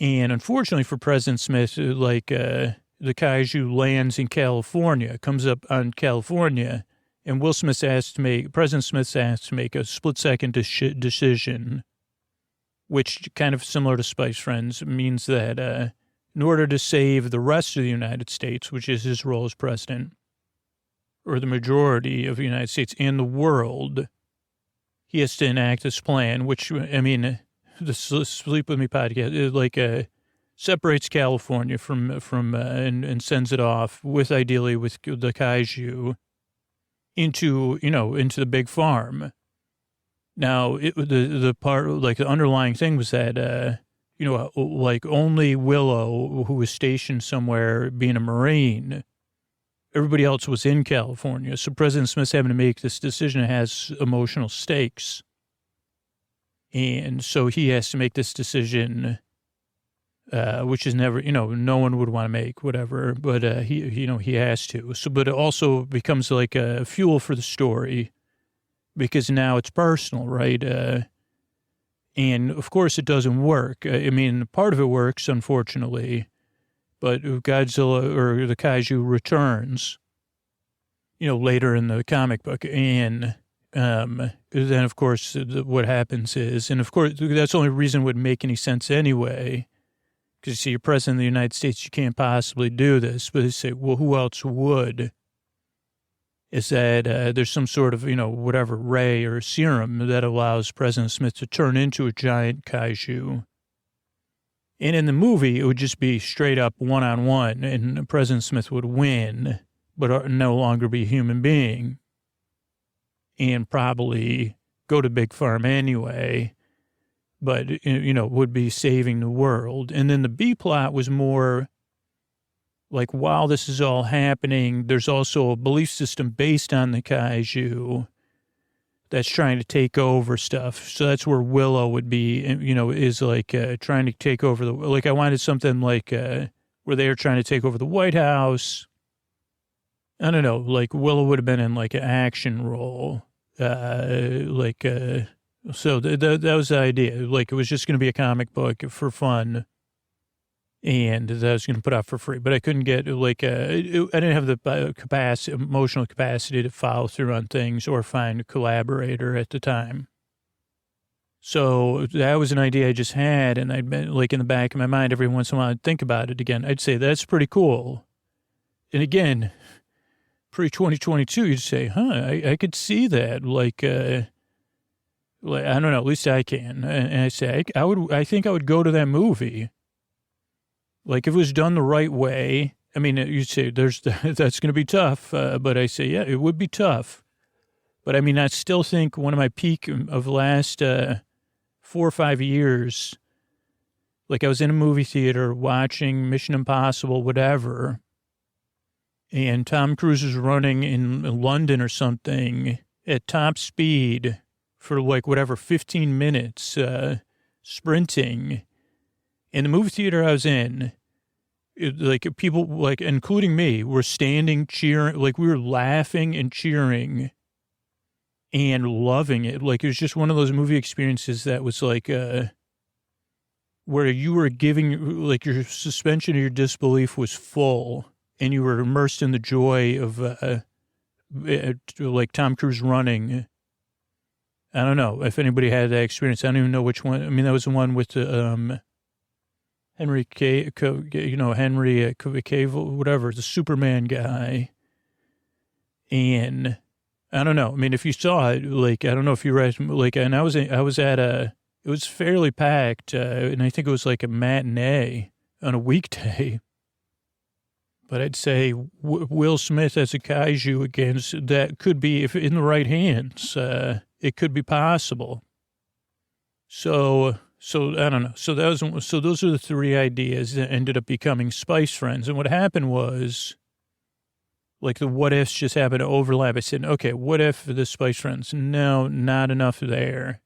And unfortunately for President Smith, like the kaiju lands in California, comes up on California, and President Smith's asked to make a split-second decision, which, kind of similar to Spice Friends, means that in order to save the rest of the United States, which is his role as president, or the majority of the United States and the world, he has to enact this plan, which, I mean, the Sleep With Me podcast, separates California from and sends it off ideally with the kaiju into the big farm. Now, the part, like the underlying thing was that, like only Willow, who was stationed somewhere being a Marine, everybody else was in California. So President Smith's having to make this decision that has emotional stakes. And so he has to make this decision, which is never, no one would want to make, whatever, but he has to. So, but it also becomes like a fuel for the story because now it's personal, right? And of course it doesn't work. I mean, part of it works, unfortunately, but Godzilla or the kaiju returns, later in the comic book. And then, of course, what happens is, and of course, that's the only reason it would make any sense anyway, because you see, you're president of the United States, you can't possibly do this. But they say, well, who else would? Is that there's some sort of, whatever, ray or serum that allows President Smith to turn into a giant kaiju. And in the movie, it would just be straight up one-on-one, and President Smith would win, but no longer be a human being, and probably go to Big Farm anyway, but, would be saving the world. And then the B plot was more like, while this is all happening, there's also a belief system based on the kaiju that's trying to take over stuff. So that's where Willow would be, is like trying to take over I wanted something like where they were trying to take over the White House. I don't know, like Willow would have been in like an action role. So that was the idea. Like it was just going to be a comic book for fun. And that I was going to put out for free, but I couldn't get I didn't have the emotional capacity to follow through on things or find a collaborator at the time. So that was an idea I just had, and I'd been like in the back of my mind every once in a while. I'd think about it again. I'd say that's pretty cool. And again, pre-2022, you'd say, I could see that. I don't know. At least I can. And I say I think I would go to that movie. Like if it was done the right way, I mean, you'd say that's going to be tough. But I say, yeah, it would be tough. But I mean, I still think one of my peak of the last 4 or 5 years, like I was in a movie theater watching Mission Impossible, whatever. And Tom Cruise was running in London or something at top speed for 15 minutes, sprinting. In the movie theater I was in, people, including me, were standing, cheering, we were laughing and cheering and loving it. It was just one of those movie experiences that was where you were giving, your suspension of your disbelief was full and you were immersed in the joy of, Tom Cruise running. I don't know if anybody had that experience. I don't even know which one. I mean, that was the one with Henry Cavill, whatever, the Superman guy. And I don't know. I mean, if you saw it, I don't know if you read, and I was at it was fairly packed, and I think it was like a matinee on a weekday. But I'd say Will Smith as a kaiju against that could be, if in the right hands, it could be possible. So I don't know. So those are the three ideas that ended up becoming Spice Friends. And what happened was, the what ifs just happened to overlap. I said, okay, what if the Spice Friends? No, not enough there.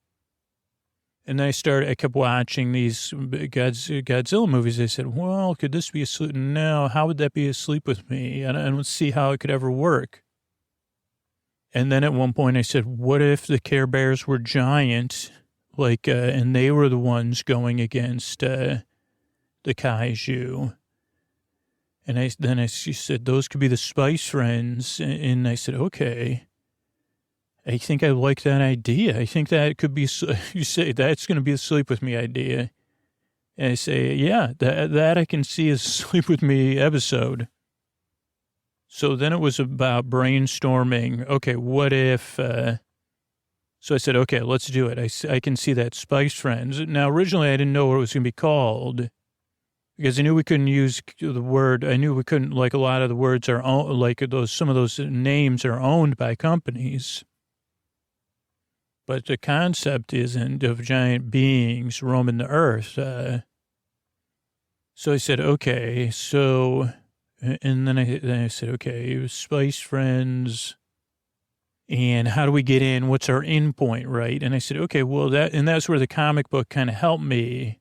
And then I kept watching these Godzilla movies. I said, well, could this be a sleep? No, how would that be asleep with me? I don't see how it could ever work. And then at one point I said, what if the Care Bears were giant, and they were the ones going against the kaiju? And she said, those could be the Spice Friends. And I said, okay. I think I like that idea. I think that could be, you say, that's going to be a sleep with me idea. And I say, yeah, that I can see as a sleep with me episode. So then it was about brainstorming. Okay, what if, so I said, okay, let's do it. I can see that Spice Friends. Now, originally I didn't know what it was going to be called because I knew we couldn't use the word. I knew we couldn't, a lot of the words are owned, some of those names are owned by companies. But the concept isn't of giant beings roaming the earth. So I said, okay, and then I said, okay, Spice Friends, and how do we get in? What's our in point, right? And I said, okay, well, that's where the comic book kind of helped me.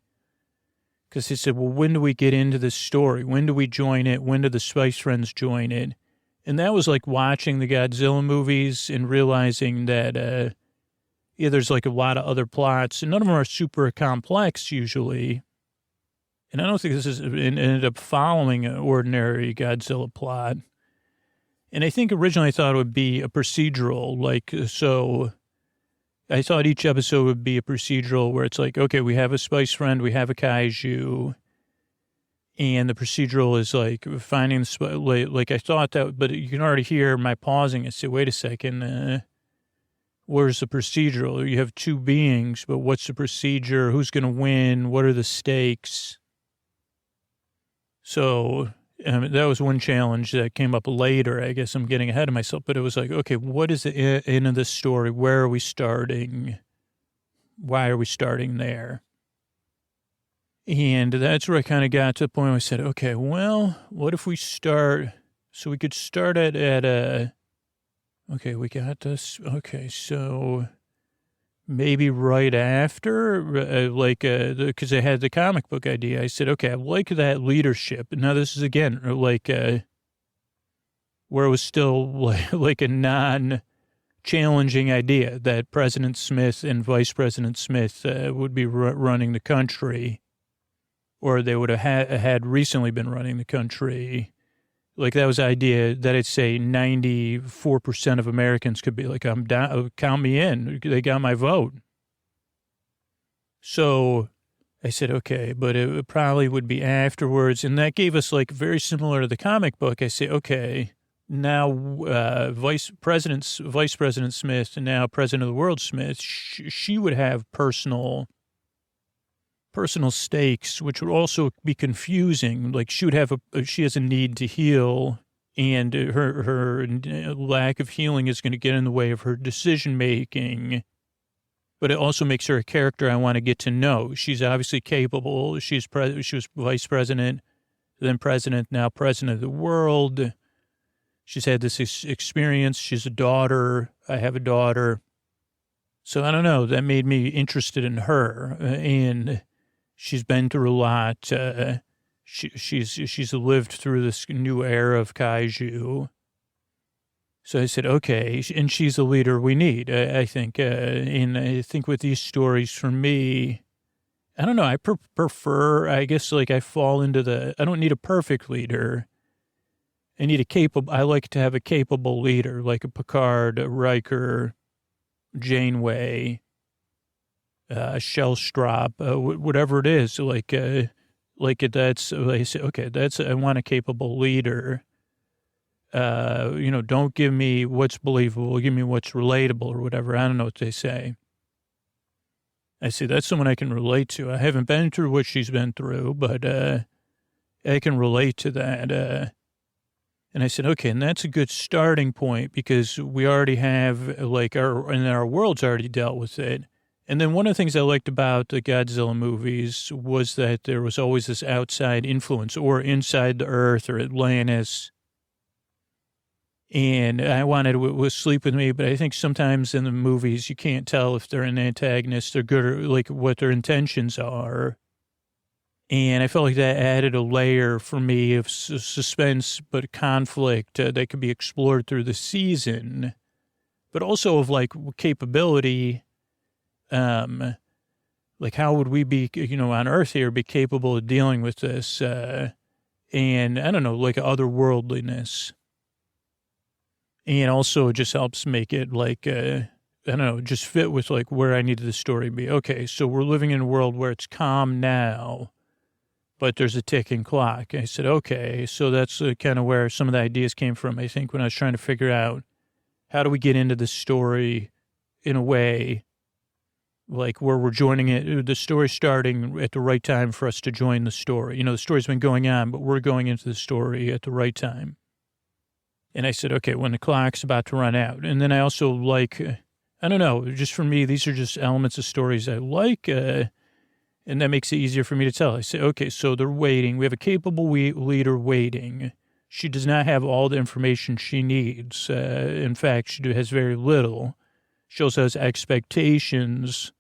Because he said, well, when do we get into this story? When do we join it? When do the Spice Friends join it? And that was like watching the Godzilla movies and realizing that, there's a lot of other plots, and none of them are super complex usually. And I don't think this ended up following an ordinary Godzilla plot. And I think originally I thought it would be a procedural, so I thought each episode would be a procedural where it's okay, we have a Spice Friend, we have a kaiju, and the procedural is finding the I thought that, but you can already hear my pausing and say, wait a second, where's the procedural? You have two beings, but what's the procedure? Who's going to win? What are the stakes? So that was one challenge that came up later. I guess I'm getting ahead of myself, but it was okay, what is the end of the story? Where are we starting? Why are we starting there? And that's where I kind of got to the point where I said, okay, well, what if we start? So we could start at okay, we got this. Okay, so maybe right after, because I had the comic book idea. I said, okay, I like that leadership. Now this is again where it was still a non-challenging idea that President Smith and Vice President Smith would be running the country, or they would have had recently been running the country. That was the idea that I'd say 94% of Americans could be I'm down, count me in. They got my vote. So I said, okay, but it probably would be afterwards. And that gave us very similar to the comic book. I say, okay, now Vice President Smith and now President of the World Smith, she would have personal stakes, which would also be confusing. She has a need to heal, and her lack of healing is going to get in the way of her decision making. But it also makes her a character I want to get to know. She's obviously capable. She was vice president, then president, now president of the world. She's had this experience. She's a daughter. I have a daughter. So I don't know. That made me interested in her, and she's been through a lot. She's lived through this new era of kaiju. So I said, okay, and she's the leader we need, I think. And I think with these stories, for me, I don't know, I prefer, I guess, I fall into I don't need a perfect leader. I like to have a capable leader, like a Picard, a Riker, Janeway, Shellstrop, whatever it is, that's, I say, okay, I want a capable leader. Don't give me what's believable, give me what's relatable or whatever. I don't know what they say. I say, that's someone I can relate to. I haven't been through what she's been through, but I can relate to that. And I said, okay, and that's a good starting point because we already have, our world's already dealt with it. And then one of the things I liked about the Godzilla movies was that there was always this outside influence, or inside the Earth or Atlantis. And I wanted to sleep with me, but I think sometimes in the movies you can't tell if they're an antagonist or good or like what their intentions are. And I felt like that added a layer for me of suspense, but conflict that could be explored through the season, but also of like capability. Like how would we be, on Earth here, be capable of dealing with this? And I don't know, like otherworldliness. And also it just helps make it like, I don't know, just fit with like where I needed the story to be. Okay, so we're living in a world where it's calm now, but there's a ticking clock. I said, okay, so that's kind of where some of the ideas came from, I think, when I was trying to figure out how do we get into the story in a way like where we're joining it, the story starting at the right time for us to join the story. The story's been going on, but we're going into the story at the right time. And I said, okay, when the clock's about to run out. And then I also like, I don't know, just for me, these are just elements of stories I like, and that makes it easier for me to tell. I say, okay, so they're waiting. We have a capable leader waiting. She does not have all the information she needs. In fact, she has very little. She also has expectations,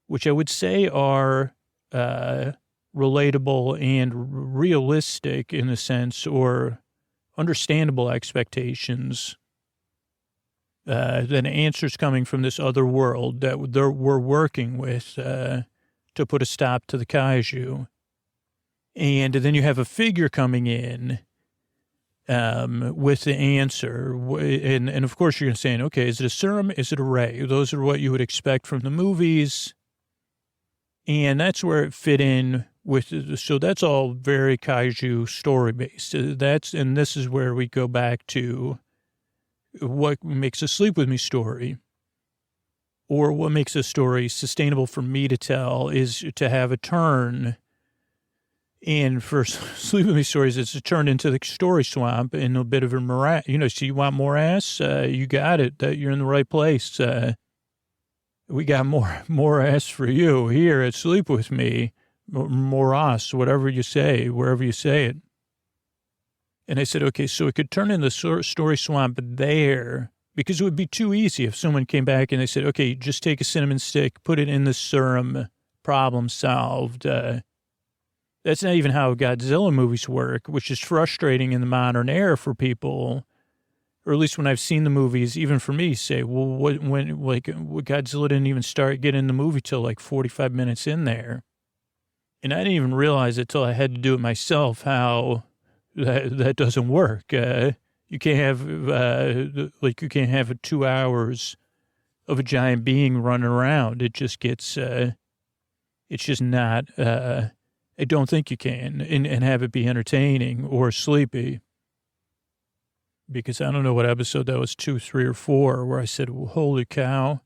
which I would say are relatable and realistic in a sense, or understandable expectations, then answers coming from this other world that we're working with to put a stop to the kaiju. And then you have a figure coming in with the answer. And of course you're saying, okay, is it a serum? Is it a ray? Those are what you would expect from the movies. And that's where it fit in with, so that's all very kaiju story based. And this is where we go back to what makes a Sleep With Me story, or what makes a story sustainable for me to tell, is to have a turn. And for Sleep With Me stories, it's a turn into the story swamp and a bit of a morass. So you want more ass? You got it. You're in the right place. We got more ass for you here at Sleep With Me. More us, whatever you say, wherever you say it. And I said, okay, so it could turn into story swamp there, because it would be too easy if someone came back and they said, okay, just take a cinnamon stick, put it in the serum, problem solved. That's not even how Godzilla movies work, which is frustrating in the modern era for people, or at least when I've seen the movies, even for me, say, well, when Godzilla didn't even start getting in the movie till like 45 minutes in there. And I didn't even realize it till I had to do it myself, how that doesn't work. You can't have 2 hours of a giant being running around. It just gets, it's just not, I don't think you can, and have it be entertaining or sleepy. Because I don't know what episode that was, 2, 3, or 4, where I said, well, holy cow.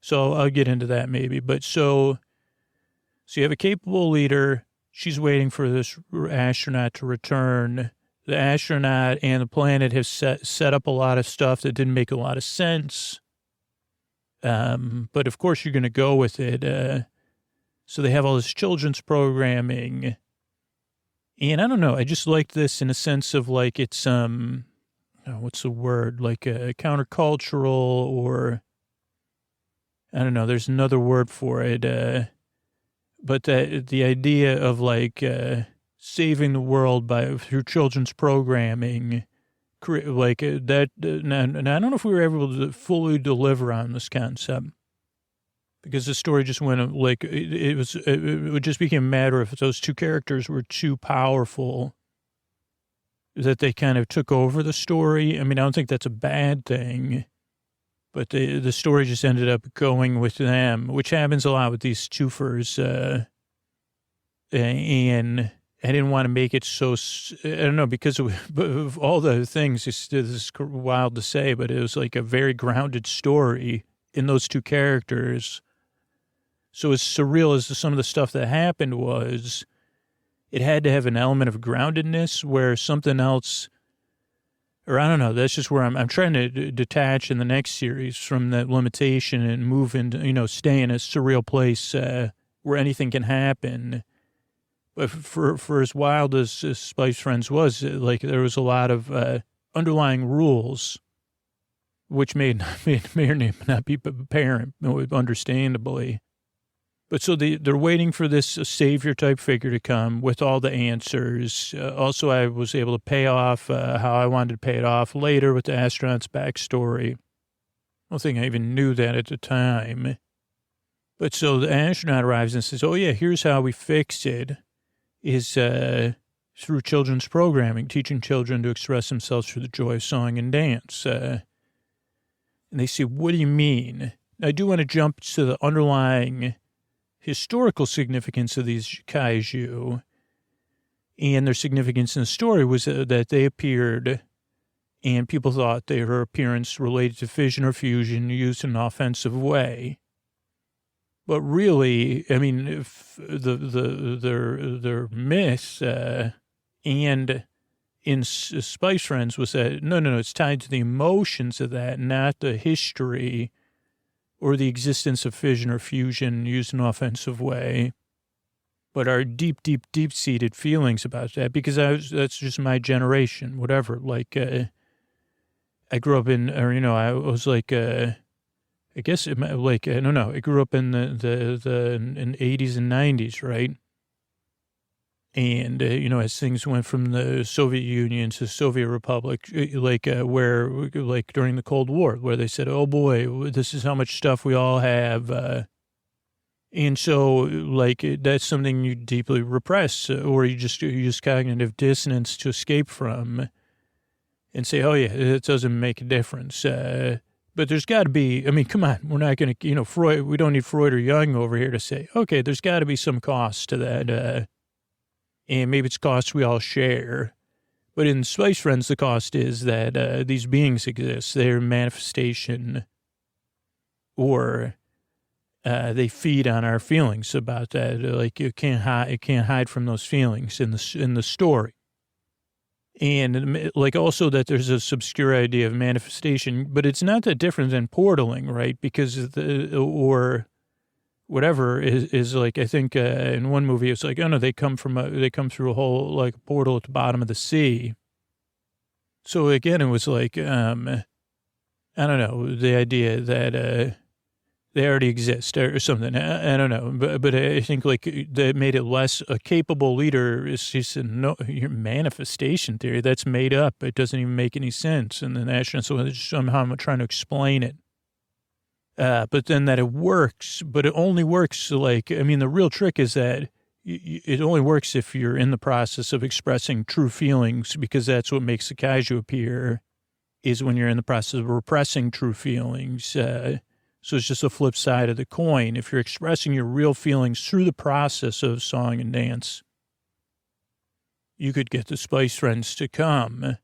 So I'll get into that maybe. But so you have a capable leader. She's waiting for this astronaut to return. The astronaut and the planet have set up a lot of stuff that didn't make a lot of sense. But of course you're going to go with it. So they have all this children's programming. And I don't know, I just like this in a sense of like it's, what's the word? Like countercultural, or I don't know, there's another word for it. But the idea of like saving the world through children's programming, like that. And I don't know if we were able to fully deliver on this concept, because the story just went like it just became a matter of those two characters were too powerful, that they kind of took over the story. I mean, I don't think that's a bad thing. But the story just ended up going with them, which happens a lot with these twofers. And I didn't want to make it so, I don't know, because of all the things, this is wild to say, but it was like a very grounded story in those two characters. So as surreal as some of the stuff that happened was, it had to have an element of groundedness where something else, or I don't know, that's just where I'm trying to detach in the next series from that limitation and move into, stay in a surreal place where anything can happen. But for as wild as Spice Friends was, like there was a lot of underlying rules, which may or may not be apparent, understandably. But so they're waiting for this savior-type figure to come with all the answers. Also, I was able to pay off how I wanted to pay it off later with the astronaut's backstory. I don't think I even knew that at the time. But so the astronaut arrives and says, oh, yeah, here's how we fix it, is through children's programming, teaching children to express themselves through the joy of song and dance. And they say, what do you mean? I do want to jump to the underlying historical significance of these kaiju, and their significance in the story was that they appeared, and people thought their appearance related to fission or fusion used in an offensive way. But really, I mean, if their myth and in Spice Friends was that, no, it's tied to the emotions of that, not the history or the existence of fission or fusion used in an offensive way, but our deep-seated feelings about that, because that's just my generation, whatever. Like, I grew up in, or, I was like, I guess, I don't know, I grew up in the 80s and 90s, right? And, as things went from the Soviet Union to Soviet Republic, where during the Cold War, where they said, oh boy, this is how much stuff we all have. And so, that's something you deeply repress, or you just use cognitive dissonance to escape from and say, oh yeah, it doesn't make a difference. But there's got to be, I mean, come on, we're not going to, Freud, we don't need Freud or Jung over here to say, okay, there's got to be some cost to that. And maybe it's costs we all share. But in Spice Friends, the cost is that these beings exist. They're manifestation, or they feed on our feelings about that. Like, you can't hide from those feelings in the story. And also that there's this obscure idea of manifestation, but it's not that different than portaling, right? Because whatever is I think in one movie it's like, oh no, they come through a whole portal at the bottom of the sea. So again, it was I don't know, the idea that they already exist or something. I don't know, but I think that made it less a capable leader. Is just your manifestation theory that's made up. It doesn't even make any sense. And then astronauts somehow I'm trying to explain it. But then that it works, but it only works the real trick is that it only works if you're in the process of expressing true feelings, because that's what makes the kaiju appear, is when you're in the process of repressing true feelings. So it's just a flip side of the coin. If you're expressing your real feelings through the process of song and dance, you could get the Spice Friends to come.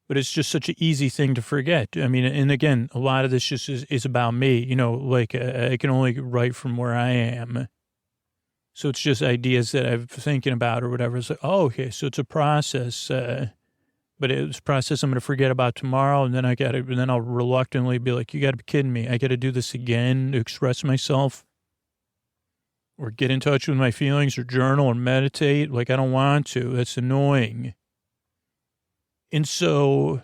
But it's just such an easy thing to forget. I mean, and again, a lot of this just is about me. I can only write from where I am. So it's just ideas that I'm thinking about or whatever. It's like, oh, okay, so it's a process. But it's a process I'm going to forget about tomorrow. And then I'll reluctantly be like, you got to be kidding me. I got to do this again to express myself or get in touch with my feelings or journal or meditate. I don't want to. That's annoying. And so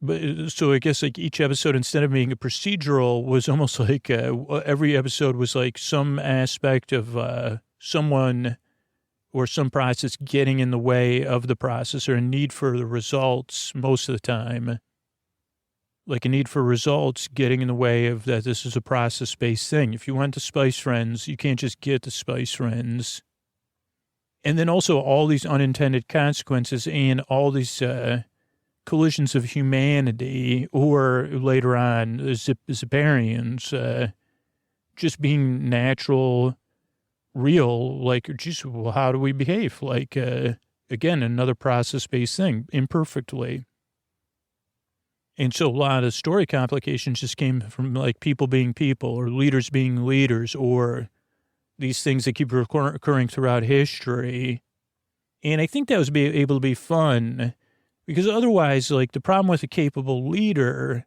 I guess each episode, instead of being a procedural, was almost every episode was some aspect of someone or some process getting in the way of the process, or a need for the results most of the time. A need for results getting in the way of that. This is a process-based thing. If you want the Spice Friends, you can't just get the Spice Friends. And then also all these unintended consequences and all these collisions of humanity, or later on, Ziparians, just being natural, real, just, well, how do we behave? Again, another process-based thing, imperfectly. And so a lot of story complications just came from people being people, or leaders being leaders, or these things that keep occurring throughout history. And I think that was able to be fun, because otherwise, the problem with a capable leader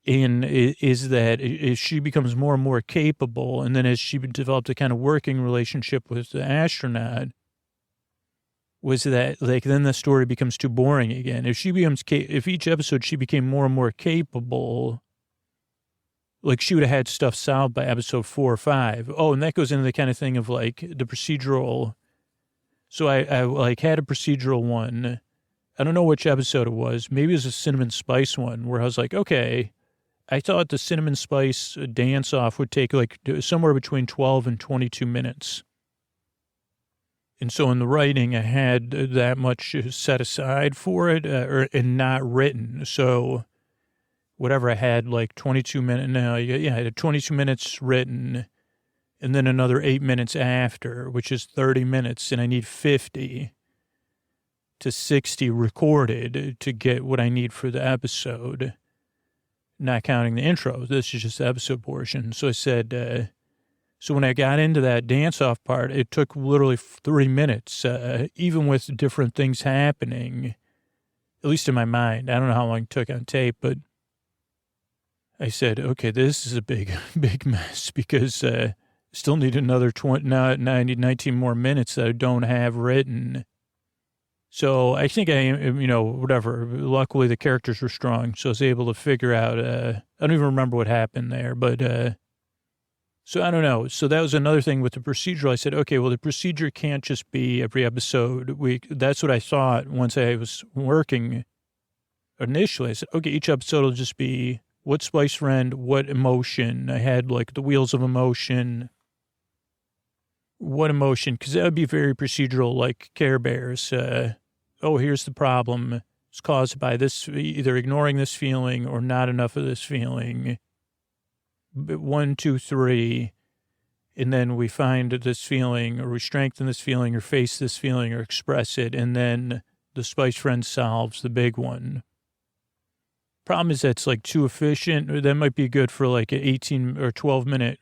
is that as she becomes more and more capable, and then as she developed a kind of working relationship with the astronaut, was that, like, then the story becomes too boring again. If each episode she became more and more capable, like, she would have had stuff solved by episode 4 or 5. Oh, and that goes into the kind of thing of, like, the procedural. So I like, had a procedural one. I don't know which episode it was. Maybe it was a cinnamon spice one where I was like, okay, I thought the cinnamon spice dance off would take, like, somewhere between 12 and 22 minutes. And so in the writing, I had that much set aside for it, and not written. So whatever I had, like 22 minutes, I had 22 minutes written, and then another 8 minutes after, which is 30 minutes, and I need 50 to 60 recorded to get what I need for the episode, not counting the intro. This is just the episode portion. So I said, so when I got into that dance-off part, it took literally 3 minutes, even with different things happening, at least in my mind. I don't know how long it took on tape, but I said, okay, this is a big, big mess because still need another 19 more minutes that I don't have written. So I think whatever. Luckily, the characters were strong, so I was able to figure out, I don't even remember what happened there, but so I don't know. So that was another thing with the procedural. I said, okay, well, the procedure can't just be every episode. That's what I thought once I was working initially. I said, okay, each episode will just be what spice friend, what emotion. I had, like, the wheels of emotion. What emotion? Because that would be very procedural, like Care Bears. Oh, here's the problem. It's caused by this, either ignoring this feeling or not enough of this feeling. 1, 2, 3, and then we find this feeling, or we strengthen this feeling, or face this feeling, or express it, and then the spice friend solves the big one. Problem is that's, like, too efficient. That might be good for, like, an 18 or 12-minute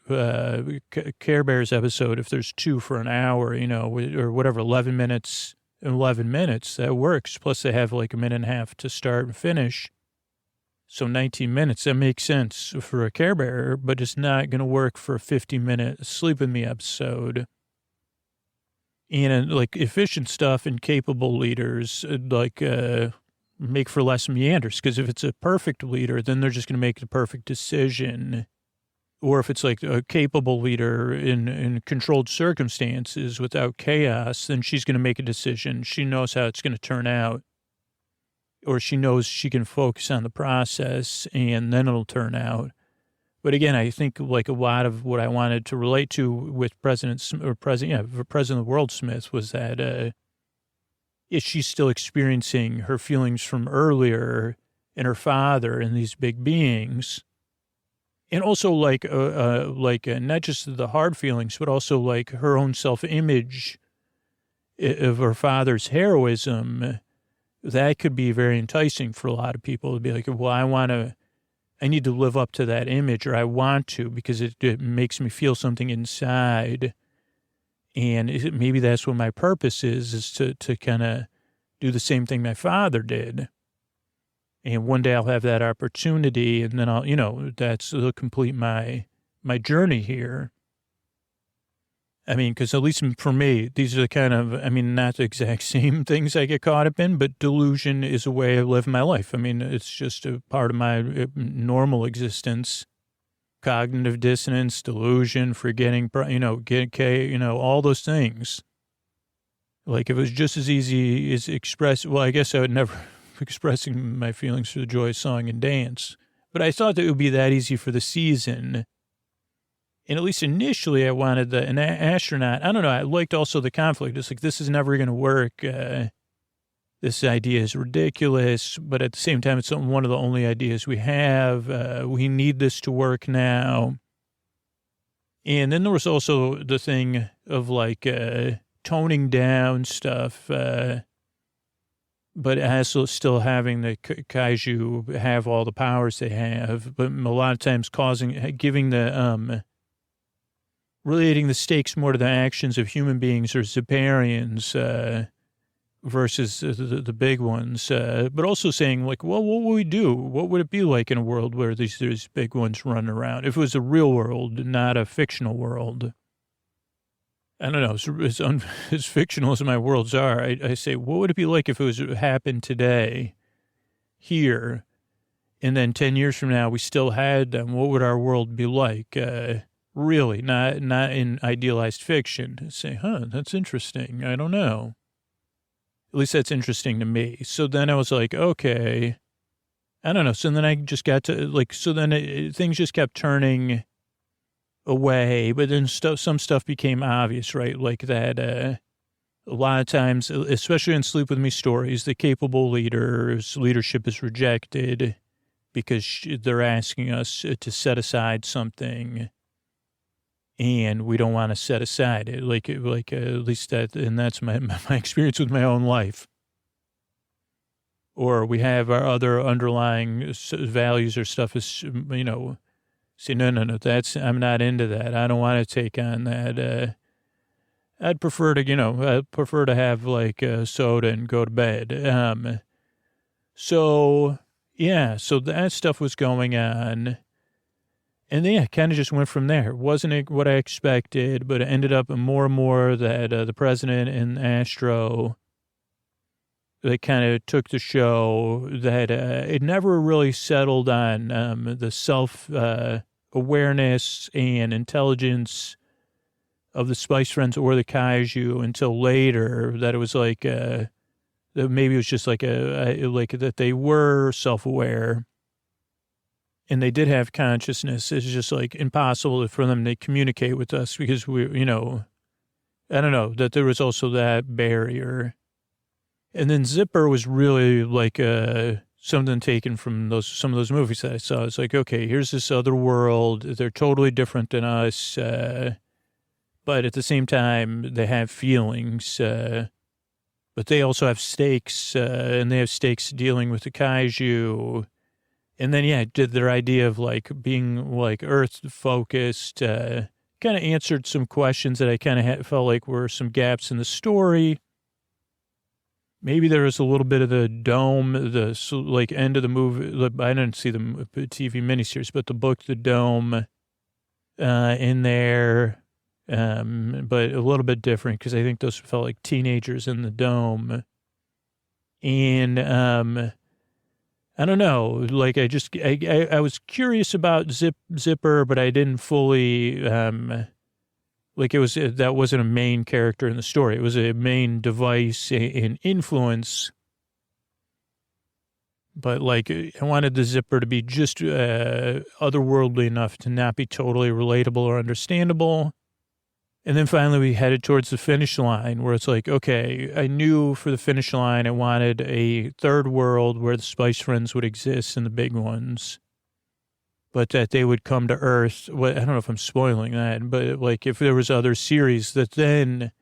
Care Bears episode if there's 2 for an hour, or whatever, 11 minutes, that works. Plus they have, like, a minute and a half to start and finish. So 19 minutes, that makes sense for a Care Bear, but it's not going to work for a 50-minute Sleep With Me episode. And, like, efficient stuff and capable leaders, like, make for less meanders. Because if it's a perfect leader, then they're just going to make the perfect decision. Or if it's, like, a capable leader in controlled circumstances without chaos, then she's going to make a decision. She knows how it's going to turn out. Or she knows she can focus on the process, and then it'll turn out. But again, I think, like, a lot of what I wanted to relate to with President of the World Smith was that is she still experiencing her feelings from earlier and her father and these big beings, and also like not just the hard feelings, but also, like, her own self-image of her father's heroism. That could be very enticing for a lot of people to be like, well, I need to live up to that image, or I want to, because it makes me feel something inside. And maybe that's what my purpose is to kind of do the same thing my father did. And one day I'll have that opportunity, and then that'll complete my journey here. I mean, because at least for me, these are the kind of, not the exact same things I get caught up in, but delusion is a way I live my life. I mean, it's just a part of my normal existence. Cognitive dissonance, delusion, forgetting, all those things. Like, if it was just as easy as I guess I would never expressing my feelings through the joyous song and dance. But I thought that it would be that easy for the season. And at least initially, I wanted an astronaut. I don't know. I liked also the conflict. It's like, this is never going to work. This idea is ridiculous. But at the same time, it's one of the only ideas we have. We need this to work now. And then there was also the thing of, like, toning down stuff. But also still having the kaiju have all the powers they have. But a lot of times giving the... relating the stakes more to the actions of human beings or Ziparians versus the big ones, but also saying, like, well, what would we do? What would it be like in a world where these big ones run around? If it was a real world, not a fictional world. I don't know, as fictional as my worlds are, I say, what would it be like if it happened today, here, and then 10 years from now we still had them? What would our world be like? Really, not in idealized fiction. I say, that's interesting. I don't know. At least that's interesting to me. So then I was like, okay, I don't know. So then I just got to things just kept turning away, but then some stuff became obvious, right? Like that, a lot of times, especially in Sleep With Me stories, the capable leader's leadership is rejected because they're asking us to set aside something, and we don't want to set aside it. At least that, and that's my experience with my own life. Or we have our other underlying values or stuff is, say, no, I'm not into that. I don't want to take on that. I'd prefer to have like a soda and go to bed. So that stuff was going on. And then, kind of just went from there. It wasn't what I expected, but it ended up more and more that the president and Astro, they kind of took the show, that it never really settled on the self-awareness and intelligence of the Spice Friends or the Kaiju until later, that it was like, that maybe it was just like that they were self-aware and they did have consciousness. It's just like impossible for them to communicate with us because I don't know, that there was also that barrier. And then Zipper was really like something taken from some of those movies that I saw. It's like, okay, here's this other world. They're totally different than us, but at the same time, they have feelings. But they also have stakes, and they have stakes dealing with the kaiju. And then, did their idea of like being like Earth-focused, kind of answered some questions that I kind of felt like were some gaps in the story. Maybe there was a little bit of the dome, the end of the movie. I didn't see the TV miniseries, but the book, The Dome, in there, but a little bit different because I think those felt like teenagers in the dome. And I don't know, like I was curious about Zipper, but I didn't fully, that wasn't a main character in the story. It was a main device and influence. But like, I wanted the Zipper to be just otherworldly enough to not be totally relatable or understandable. And then finally we headed towards the finish line where it's like, okay, I knew for the finish line I wanted a third world where the Spice Friends would exist and the big ones, but that they would come to Earth. I don't know if I'm spoiling that, but like if there was other series that then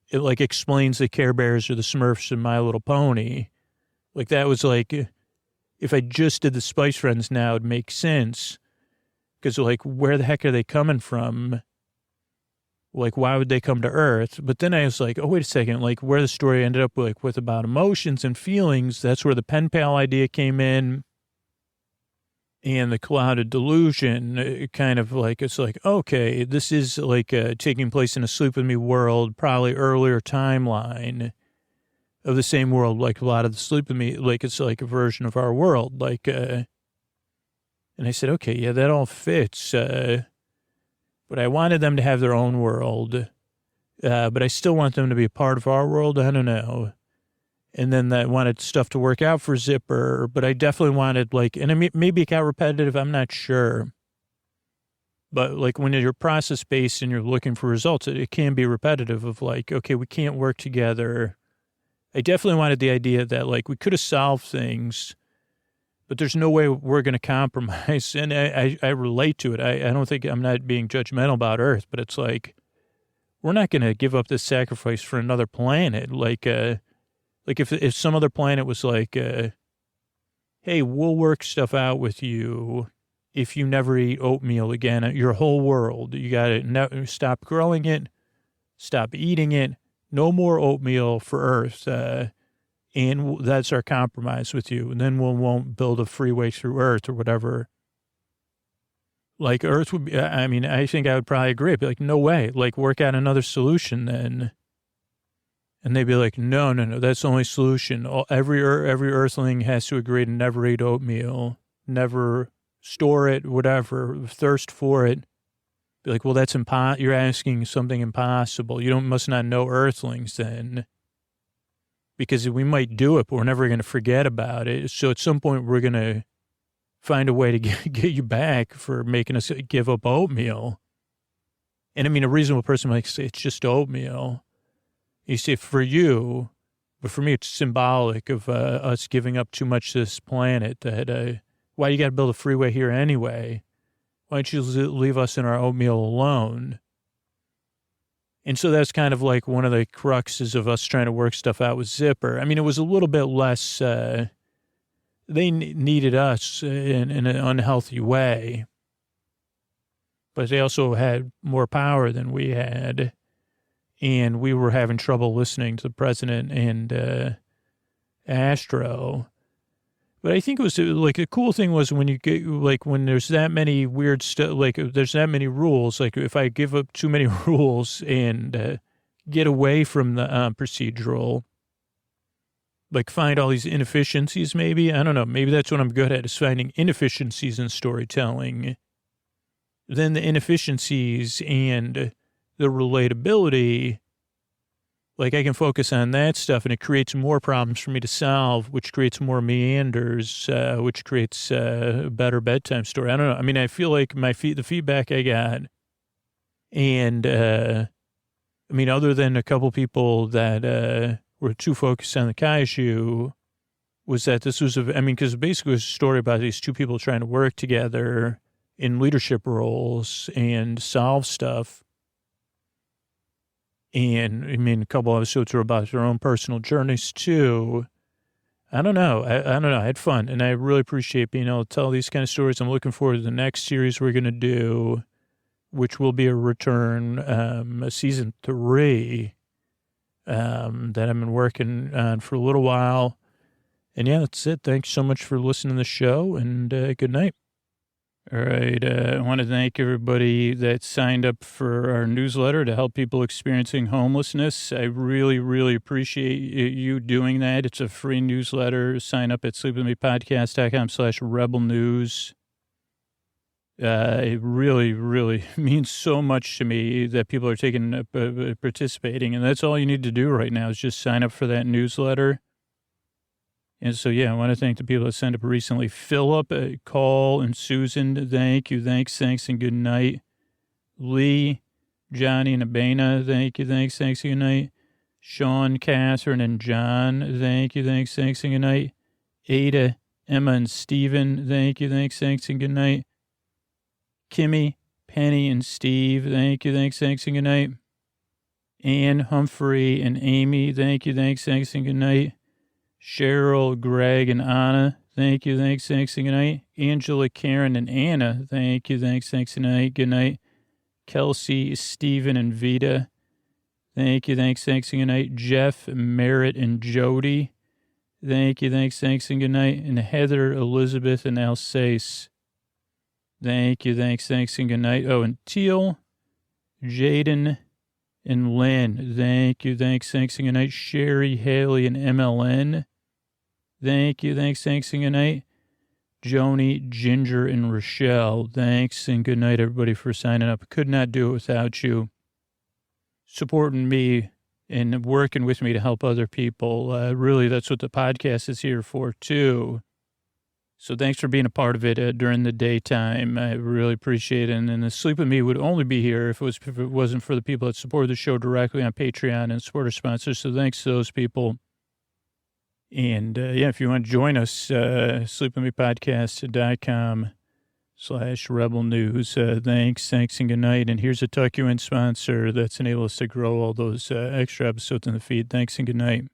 it like explains the Care Bears or the Smurfs and My Little Pony. Like that was like, if I just did the Spice Friends now, it'd make sense. Because like, where the heck are they coming from? Like, why would they come to Earth? But then I was like, oh, wait a second. Like, where the story ended up with about emotions and feelings, that's where the pen pal idea came in. And the clouded delusion, kind of like, it's like, okay, this is like taking place in a Sleep With Me world, probably earlier timeline of the same world. Like a lot of the Sleep With Me, like it's like a version of our world. Like, and I said, okay, yeah, that all fits. But I wanted them to have their own world, but I still want them to be a part of our world. I don't know. And then I wanted stuff to work out for Zipper, but I definitely wanted like, and maybe it got repetitive. I'm not sure. But like when you're process based and you're looking for results, it can be repetitive of like, okay, we can't work together. I definitely wanted the idea that like we could have solved things, but there's no way we're going to compromise. And I relate to it. I don't think I'm not being judgmental about Earth, but it's like, we're not going to give up this sacrifice for another planet. Like if some other planet was like, hey, we'll work stuff out with you if you never eat oatmeal again, your whole world, you got to stop growing it, stop eating it, no more oatmeal for Earth. And that's our compromise with you. And then we won't build a freeway through Earth or whatever. Like Earth would be, I mean, I think I would probably agree. I'd be like, no way, like work out another solution then. And they'd be like, no, that's the only solution. Every Earthling has to agree to never eat oatmeal, never store it, whatever, thirst for it. Be like, well, that's you're asking something impossible. You must not know Earthlings then. Because we might do it, but we're never going to forget about it. So at some point, we're going to find a way to get you back for making us give up oatmeal. And I mean, a reasonable person might say, it's just oatmeal. You see, for you, but for me, it's symbolic of us giving up too much to this planet. That why you got to build a freeway here anyway? Why don't you leave us in our oatmeal alone? And so that's kind of like one of the cruxes of us trying to work stuff out with Zipper. I mean, it was a little bit less, they needed us in an unhealthy way, but they also had more power than we had. And we were having trouble listening to the president and Astro. But I think it was like the cool thing was when you get like when there's that many weird stuff, like there's that many rules, like if I give up too many rules and get away from the procedural, like find all these inefficiencies, maybe, I don't know, maybe that's what I'm good at is finding inefficiencies in storytelling. Then the inefficiencies and the relatability, like I can focus on that stuff and it creates more problems for me to solve, which creates more meanders, which creates a better bedtime story. I don't know. I mean, I feel like the feedback I got and, I mean, other than a couple people that were too focused on the kaiju, was that this was, because basically it was a story about these two people trying to work together in leadership roles and solve stuff. And I mean, a couple episodes were about their own personal journeys too. I don't know. I don't know. I had fun and I really appreciate being able to tell these kind of stories. I'm looking forward to the next series we're going to do, which will be a return, season 3, that I've been working on for a little while. And yeah, that's it. Thanks so much for listening to the show and good night. All right. I want to thank everybody that signed up for our newsletter to help people experiencing homelessness. I really, really appreciate you doing that. It's a free newsletter. Sign up at sleepwithmepodcast.com/rebel news. It really, really means so much to me that people are participating. And that's all you need to do right now is just sign up for that newsletter. And so, yeah, I want to thank the people that signed up recently. Philip, Cole, and Susan, thank you. Thanks, and good night. Lee, Johnny, and Abena, thank you. Thanks, and good night. Sean, Catherine, and John, thank you. Thanks, and good night. Ada, Emma, and Stephen, thank you. Thanks, and good night. Kimmy, Penny, and Steve, thank you. Thanks, and good night. Ann, Humphrey, and Amy, thank you. Thanks, and good night. Cheryl, Greg, and Anna, thank you. Thanks, and good night. Angela, Karen, and Anna, thank you. Thanks, and good night. Kelsey, Stephen, and Vita, thank you. Thanks, and good night. Jeff, Merritt, and Jody, thank you. Thanks, and good night. And Heather, Elizabeth, and Alsace, thank you. Thanks, and good night. Oh, and Teal, Jaden, and Lynn, thank you. Thanks, and good night. Sherry, Haley, and MLN, thank you. Thanks, and good night. Joni, Ginger, and Rochelle, thanks, and good night, everybody, for signing up. Could not do it without you supporting me and working with me to help other people. Really, that's what the podcast is here for, too. So thanks for being a part of it during the daytime. I really appreciate it. And the Sleep With Me would only be here if it wasn't for the people that support the show directly on Patreon and support our sponsors. So thanks to those people. And yeah, if you want to join us, sleepwithmepodcast.com/rebel news. Thanks, and good night. And here's a Tuck You In sponsor that's enabled us to grow all those extra episodes in the feed. Thanks and good night.